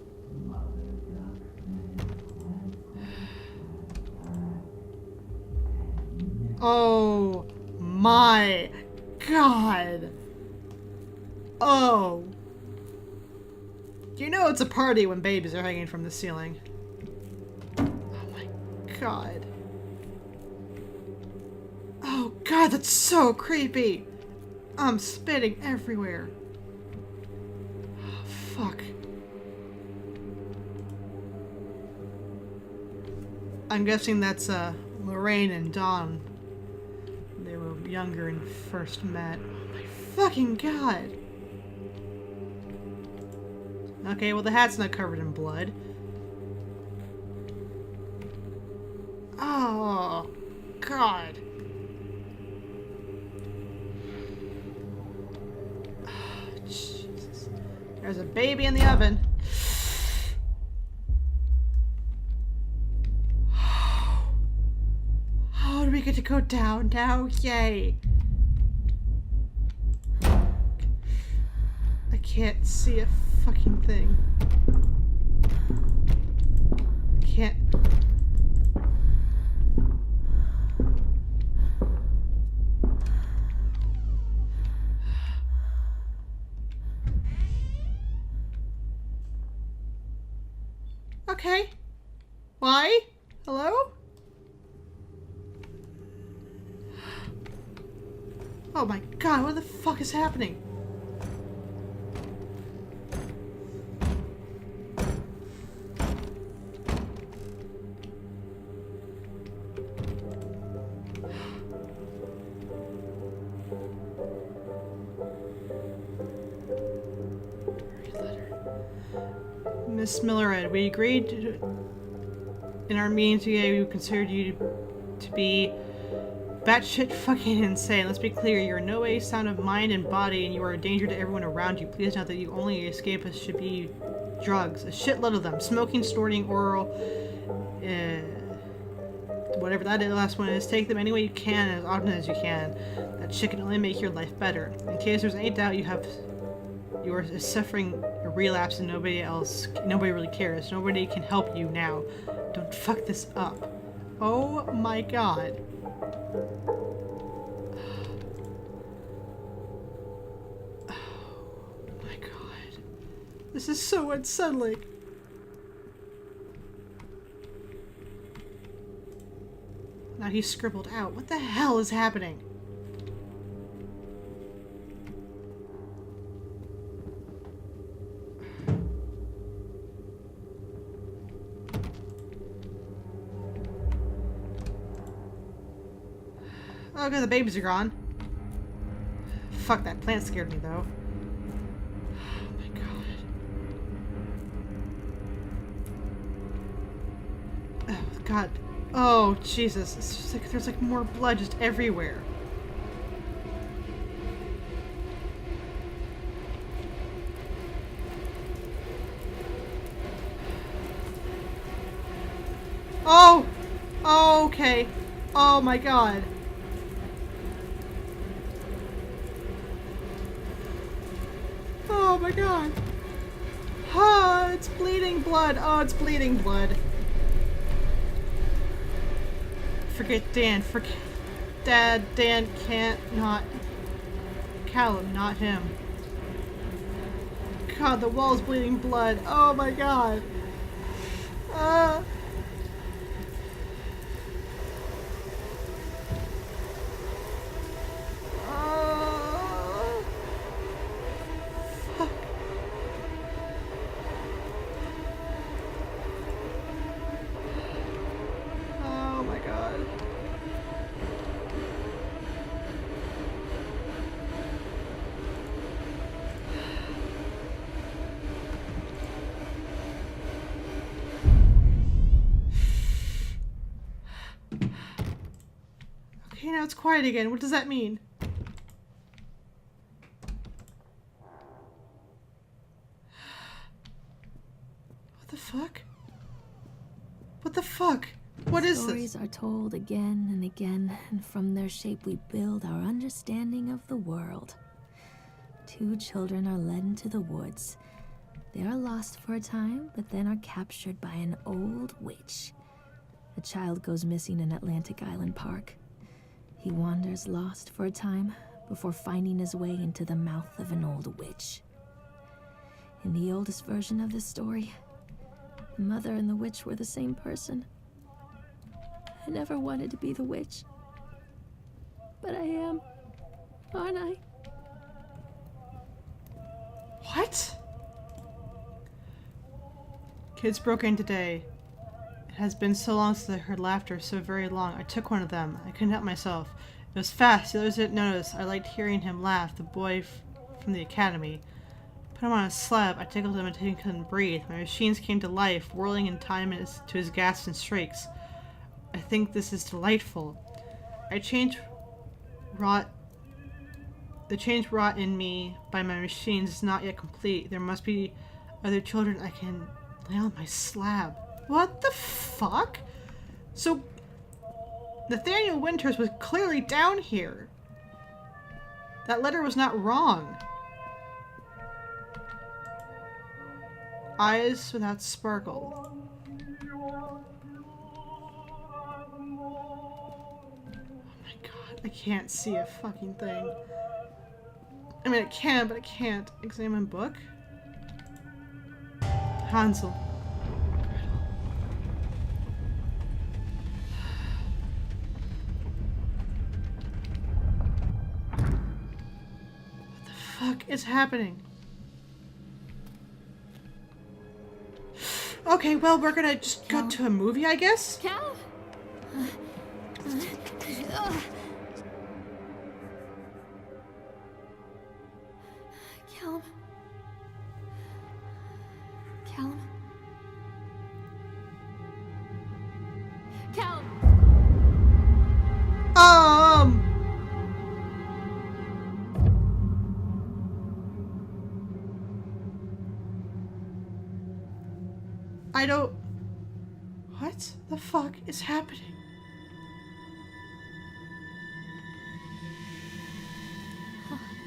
Oh my god. Oh. You know it's a party when babies are hanging from the ceiling. Oh my god. Oh god, that's so creepy. I'm spitting everywhere. Oh, fuck. I'm guessing that's Lorraine and Dawn. They were younger and first met. Oh my fucking god. Okay, well the hat's not covered in blood. Oh, god. Oh, Jesus. There's a baby in the oven. Oh, do we get to go down now? Yay. I can't see a fucking thing. Can't. Okay. Why? Hello? Oh my god, what the fuck is happening? Miss Millerhead, we agreed in our meeting today we considered you to be batshit fucking insane. Let's be clear, you are in no way sound of mind and body and you are a danger to everyone around you. Please note that the only escape should be drugs. A shitload of them. Smoking, snorting, oral, whatever that last one is. Take them any way you can as often as you can. That shit can only make your life better. In case there's any doubt you are suffering a relapse and nobody really cares. Nobody can help you now. Don't fuck this up. Oh my god. Oh my god. This is so unsettling. Now he's scribbled out. What the hell is happening? Oh, good, the babies are gone. Fuck, that plant scared me, though. Oh my god. Oh, god. Oh, Jesus. It's just like, there's like more blood just everywhere. Oh! Oh, okay. Oh my god. Oh my god. Ah, it's bleeding blood. Oh, it's bleeding blood. Forget Dan. Forget Dad. Dan can't not. Callum, not him. God, the wall's bleeding blood. Oh my god. Ah. Oh my god. Okay, now it's quiet again. What does that mean? What the fuck? What the fuck? What is Stories this? are told again and again, and from their shape we build our understanding of the world. Two children are led into the woods. They are lost for a time, but then are captured by an old witch. A child goes missing in Atlantic Island Park. He wanders lost for a time before finding his way into the mouth of an old witch. In the oldest version of this story, the mother and the witch were the same person. I never wanted to be the witch. But I am, aren't I? What? Kids broke in today. It has been so long since I heard laughter, so very long. I took one of them. I couldn't help myself. It was fast. The others didn't notice. I liked hearing him laugh, the boy from the academy. Put him on a slab. I tickled him until he couldn't breathe. My machines came to life, whirling in time to his gasps and shrieks. I think this is delightful. The change wrought in me by my machines is not yet complete. There must be other children I can lay on my slab. What the fuck? So, Nathaniel Winters was clearly down here. That letter was not wrong. Eyes without sparkle. I can't see a fucking thing. I mean, I can, but I can't. Examine book. Hansel. What the fuck is happening? Okay, well, we're gonna just go to a movie, I guess? Cal? Callum. Callum. Callum. I don't... What the fuck is happening?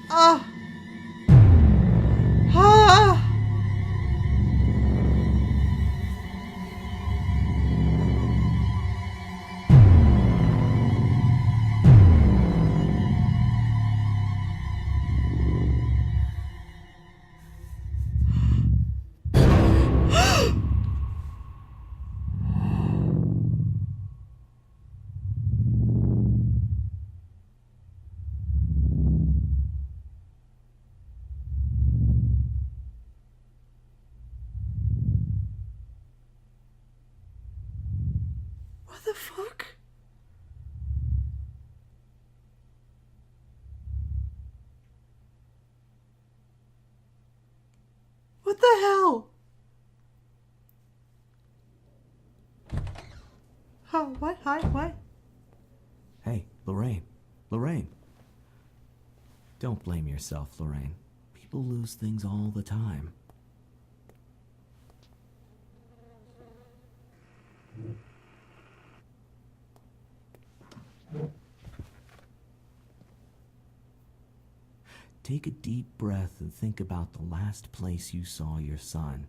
Ah! What the fuck? What the hell? Oh, what? Hi, what? Hey, Lorraine. Lorraine. Don't blame yourself, Lorraine. People lose things all the time. Take a deep breath and think about the last place you saw your son.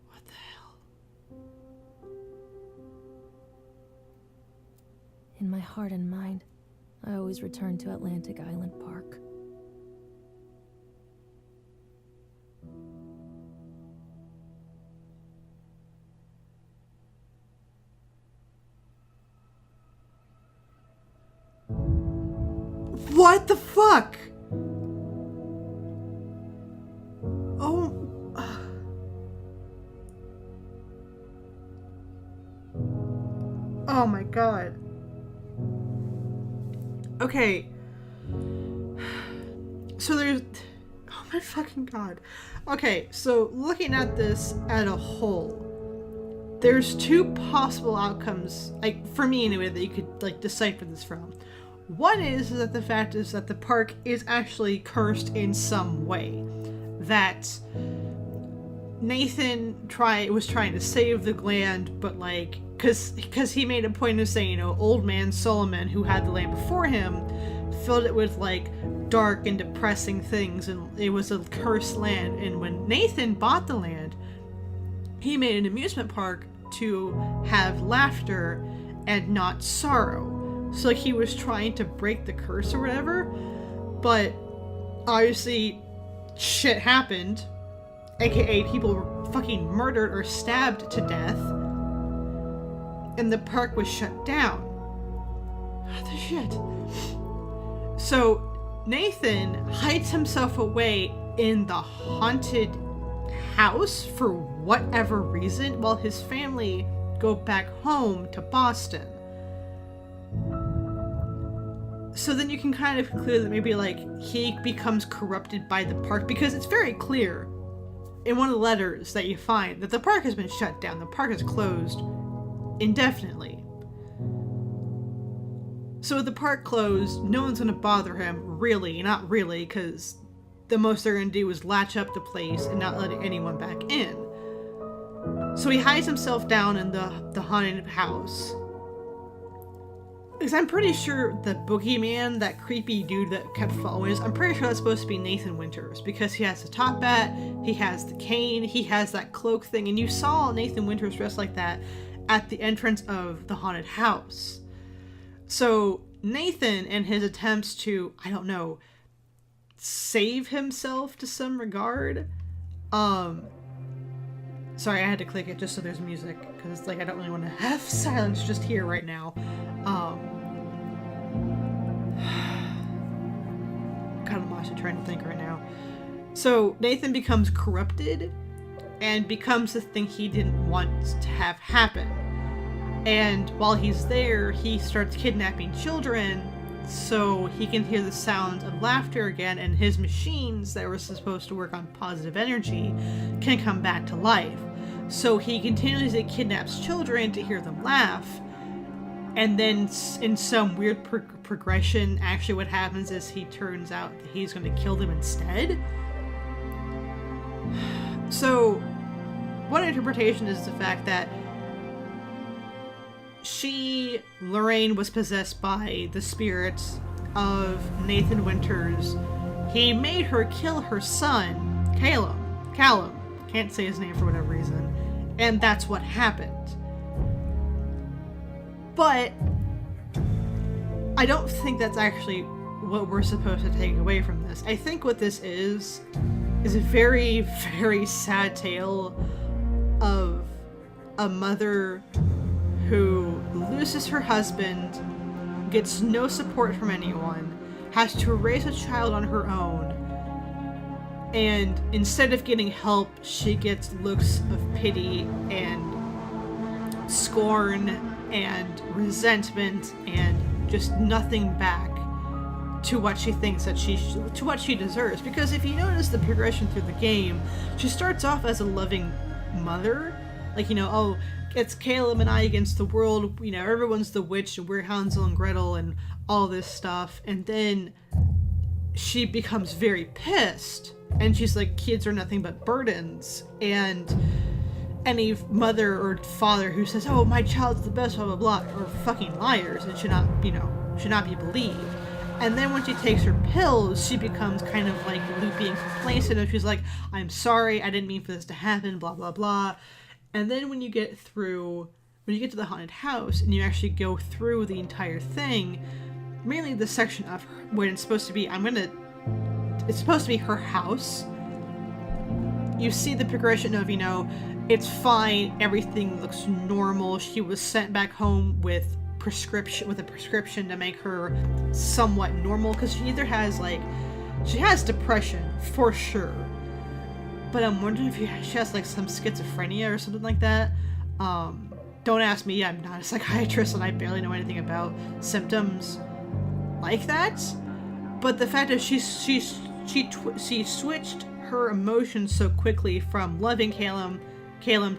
What the hell? In my heart and mind, I always return to Atlantic Island Park. What the fuck? Oh. Oh my god. Okay. So there's... Oh my fucking god. Okay, so looking at this at a whole, there's two possible outcomes, like, for me anyway, that you could, like, decipher this from. One is that the fact is that the park is actually cursed in some way. That Nathan was trying to save the land, but like, because he made a point of saying, you know, old man Solomon, who had the land before him, filled it with like dark and depressing things, and it was a cursed land. And when Nathan bought the land, he made an amusement park to have laughter and not sorrow. So like he was trying to break the curse or whatever, but obviously shit happened, aka people were fucking murdered or stabbed to death, and the park was shut down. What the shit? So Nathan hides himself away in the haunted house for whatever reason while his family go back home to Boston. So then you can kind of conclude that maybe like he becomes corrupted by the park, because it's very clear in one of the letters that you find that the park has been shut down. The park is closed indefinitely. So with the park closed, no one's going to bother him, really, not really, because the most they're going to do is latch up the place and not let anyone back in. So he hides himself down in the haunted house. Because I'm pretty sure the boogeyman, that creepy dude that kept following us, I'm pretty sure that's supposed to be Nathan Winters, because he has the top hat, he has the cane, he has that cloak thing, and you saw Nathan Winters dressed like that at the entrance of the haunted house. So Nathan, and his attempts to, I don't know, save himself to some regard, sorry, I had to click it just so there's music, because like I don't really want to have silence just here right now. God, I'm actually trying to think right now. So Nathan becomes corrupted and becomes the thing he didn't want to have happen. And while he's there, he starts kidnapping children so he can hear the sounds of laughter again, and his machines that were supposed to work on positive energy can come back to life. So he continuously kidnaps children to hear them laugh. And then in some weird progression, actually what happens is he turns out that he's going to kill them instead. So one interpretation is the fact that Lorraine, was possessed by the spirits of Nathan Winters. He made her kill her son, Callum, can't say his name for whatever reason, and that's what happened. But I don't think that's actually what we're supposed to take away from this. I think what this is a very, very sad tale of a mother who loses her husband, gets no support from anyone, has to raise a child on her own, And instead of getting help, she gets looks of pity and scorn and resentment and just nothing back to what she thinks that to what she deserves. Because if you notice the progression through the game, she starts off as a loving mother, like, you know, oh, it's Caleb and I against the world, you know, everyone's the witch and we're Hansel and Gretel and all this stuff. And then she becomes very pissed and she's like, kids are nothing but burdens. And any mother or father who says, oh, my child's the best, blah blah blah, are fucking liars and should not, you know, should not be believed. And then when she takes her pills, she becomes kind of like loopy and complacent, and she's like, I'm sorry, I didn't mean for this to happen, blah blah blah. And then when you get to the haunted house and you actually go through the entire thing, mainly the section of when it's supposed to be, it's supposed to be her house. You see the progression of, you know, it's fine, everything looks normal. She was sent back home with a prescription to make her somewhat normal, because she either has she has depression for sure, but I'm wondering if she has like some schizophrenia or something like that. Don't ask me, I'm not a psychiatrist and I barely know anything about symptoms like that. But the fact that she switched her emotions so quickly from loving Caleb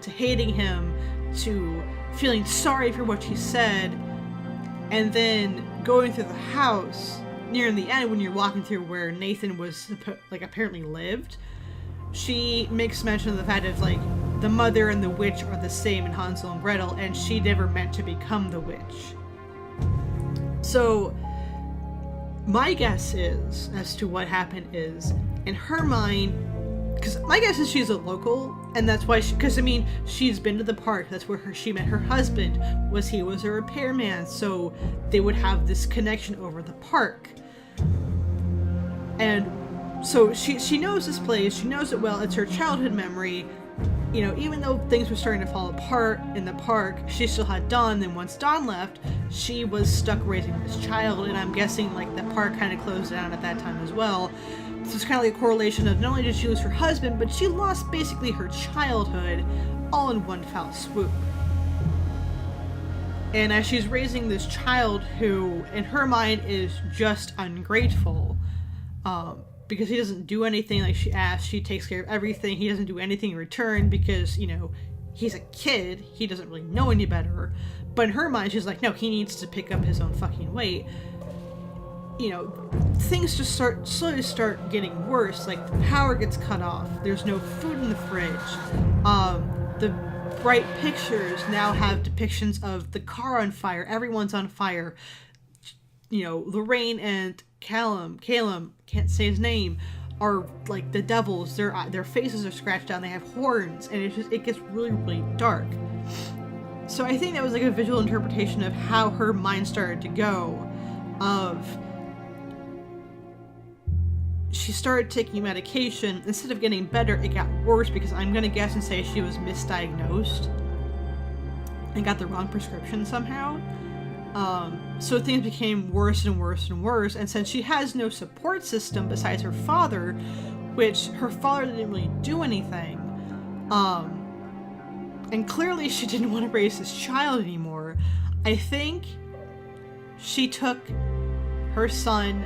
to hating him to feeling sorry for what she said, and then going through the house near the end when you're walking through where Nathan was apparently lived, she makes mention of the fact of like the mother and the witch are the same in Hansel and Gretel, and she never meant to become the witch. So my guess is, as to what happened is, in her mind, because my guess is she's a local, and that's why because I mean, she's been to the park, that's where she met her husband, he was a repairman, so they would have this connection over the park. And so she knows this place, she knows it well, it's her childhood memory. You know, even though things were starting to fall apart in the park, she still had Dawn, and once Dawn left, she was stuck raising this child, and I'm guessing like the park kind of closed down at that time as well. So it's kind of like a correlation of not only did she lose her husband, but she lost basically her childhood all in one foul swoop. And as she's raising this child who, in her mind, is just ungrateful, because he doesn't do anything like she asked, she takes care of everything, he doesn't do anything in return because, you know, he's a kid, he doesn't really know any better. But in her mind, she's like, no, he needs to pick up his own fucking weight. You know, things just slowly start getting worse. Like, the power gets cut off, there's no food in the fridge, the bright pictures now have depictions of the car on fire, everyone's on fire. You know, Lorraine and Caleb, can't say his name, are like the devils. Their faces are scratched down, they have horns, and it gets really, really dark. So I think that was like a visual interpretation of how her mind started to go, of she started taking medication. Instead of getting better, it got worse, because I'm gonna guess and say she was misdiagnosed and got the wrong prescription somehow. So things became worse and worse and worse, and since she has no support system besides her father, which her father didn't really do anything, and clearly she didn't want to raise this child anymore, I think she took her son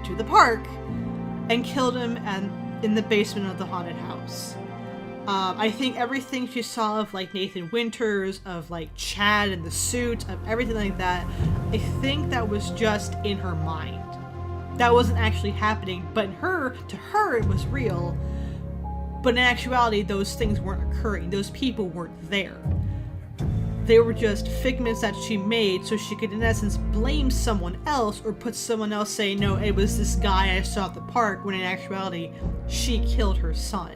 to the park and killed him in the basement of the haunted house. I think everything she saw of like Nathan Winters, of like Chad in the suit, of everything like that, I think that was just in her mind. That wasn't actually happening, but to her it was real. But in actuality, those things weren't occurring. Those people weren't there. They were just figments that she made so she could in essence blame someone else, or put someone else saying, no, it was this guy I saw at the park, when in actuality she killed her son.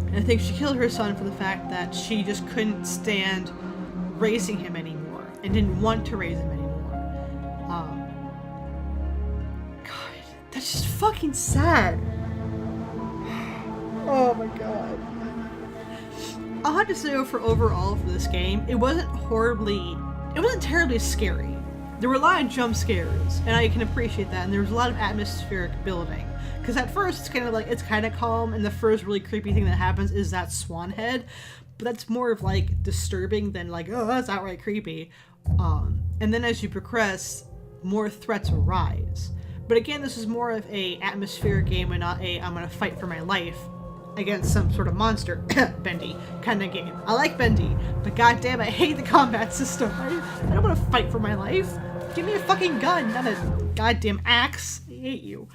And I think she killed her son for the fact that she just couldn't stand raising him anymore and didn't want to raise him anymore. God, that's just fucking sad. Oh my god. I'll have to say for overall for this game, it wasn't terribly scary. there were a lot of jump scares, and I can appreciate that, and there was a lot of atmospheric building. Because at first, it's kind of calm, and the first really creepy thing that happens is that swan head, but that's more of, like, disturbing than, like, oh, that's outright creepy. And then as you progress, more threats arise. But again, this is more of a atmospheric game and not a I'm gonna fight for my life against some sort of monster, bendy, kind of game. I like bendy, but goddamn, I hate the combat system. I don't want to fight for my life. Give me a fucking gun, not a goddamn axe. I hate you.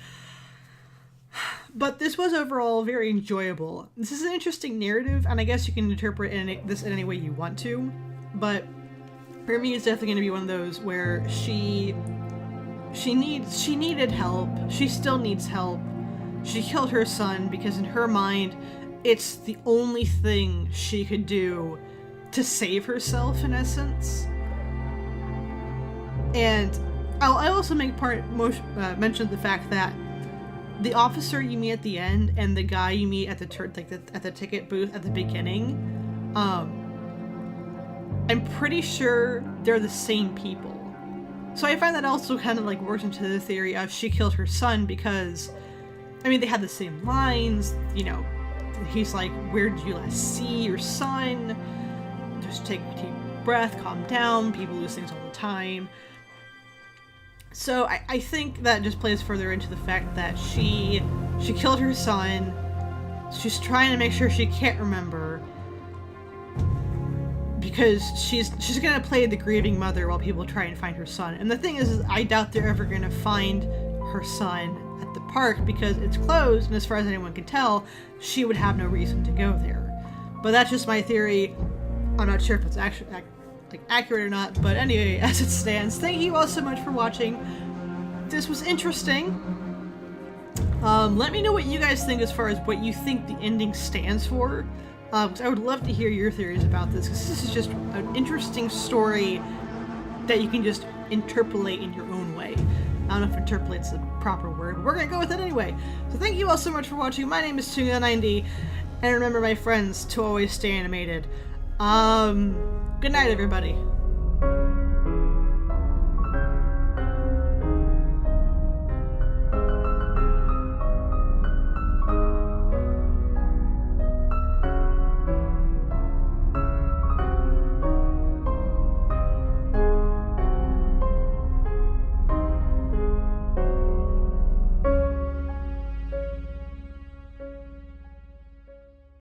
But this was overall very enjoyable. This is an interesting narrative, and I guess you can interpret this in any way you want to. But for me, it's definitely going to be one of those where she needed help. She still needs help. She killed her son because in her mind, it's the only thing she could do to save herself, in essence. And I also mention the fact that the officer you meet at the end and the guy you meet at the ticket booth at the beginning, I'm pretty sure they're the same people. So I find that also kind of like works into the theory of she killed her son because, I mean, they had the same lines, you know, he's like, where did you last see your son? Just take a deep breath, calm down, people lose things all the time. So I think that just plays further into the fact that she killed her son, she's trying to make sure she can't remember, because she's gonna play the grieving mother while people try and find her son. And the thing is I doubt they're ever gonna find her son at the park because it's closed, and as far as anyone can tell, she would have no reason to go there. But that's just my theory. I'm not sure if it's actually accurate or not, but anyway, as it stands, thank you all so much for watching. This was interesting. Let me know what you guys think as far as what you think the ending stands for, because I would love to hear your theories about this, because this is just an interesting story that you can just interpolate in your own way. I don't know if interpolate's the proper word, but we're gonna go with it anyway. So thank you all so much for watching. My name is Tunga90, and remember, my friends, to always stay animated. Good night, everybody.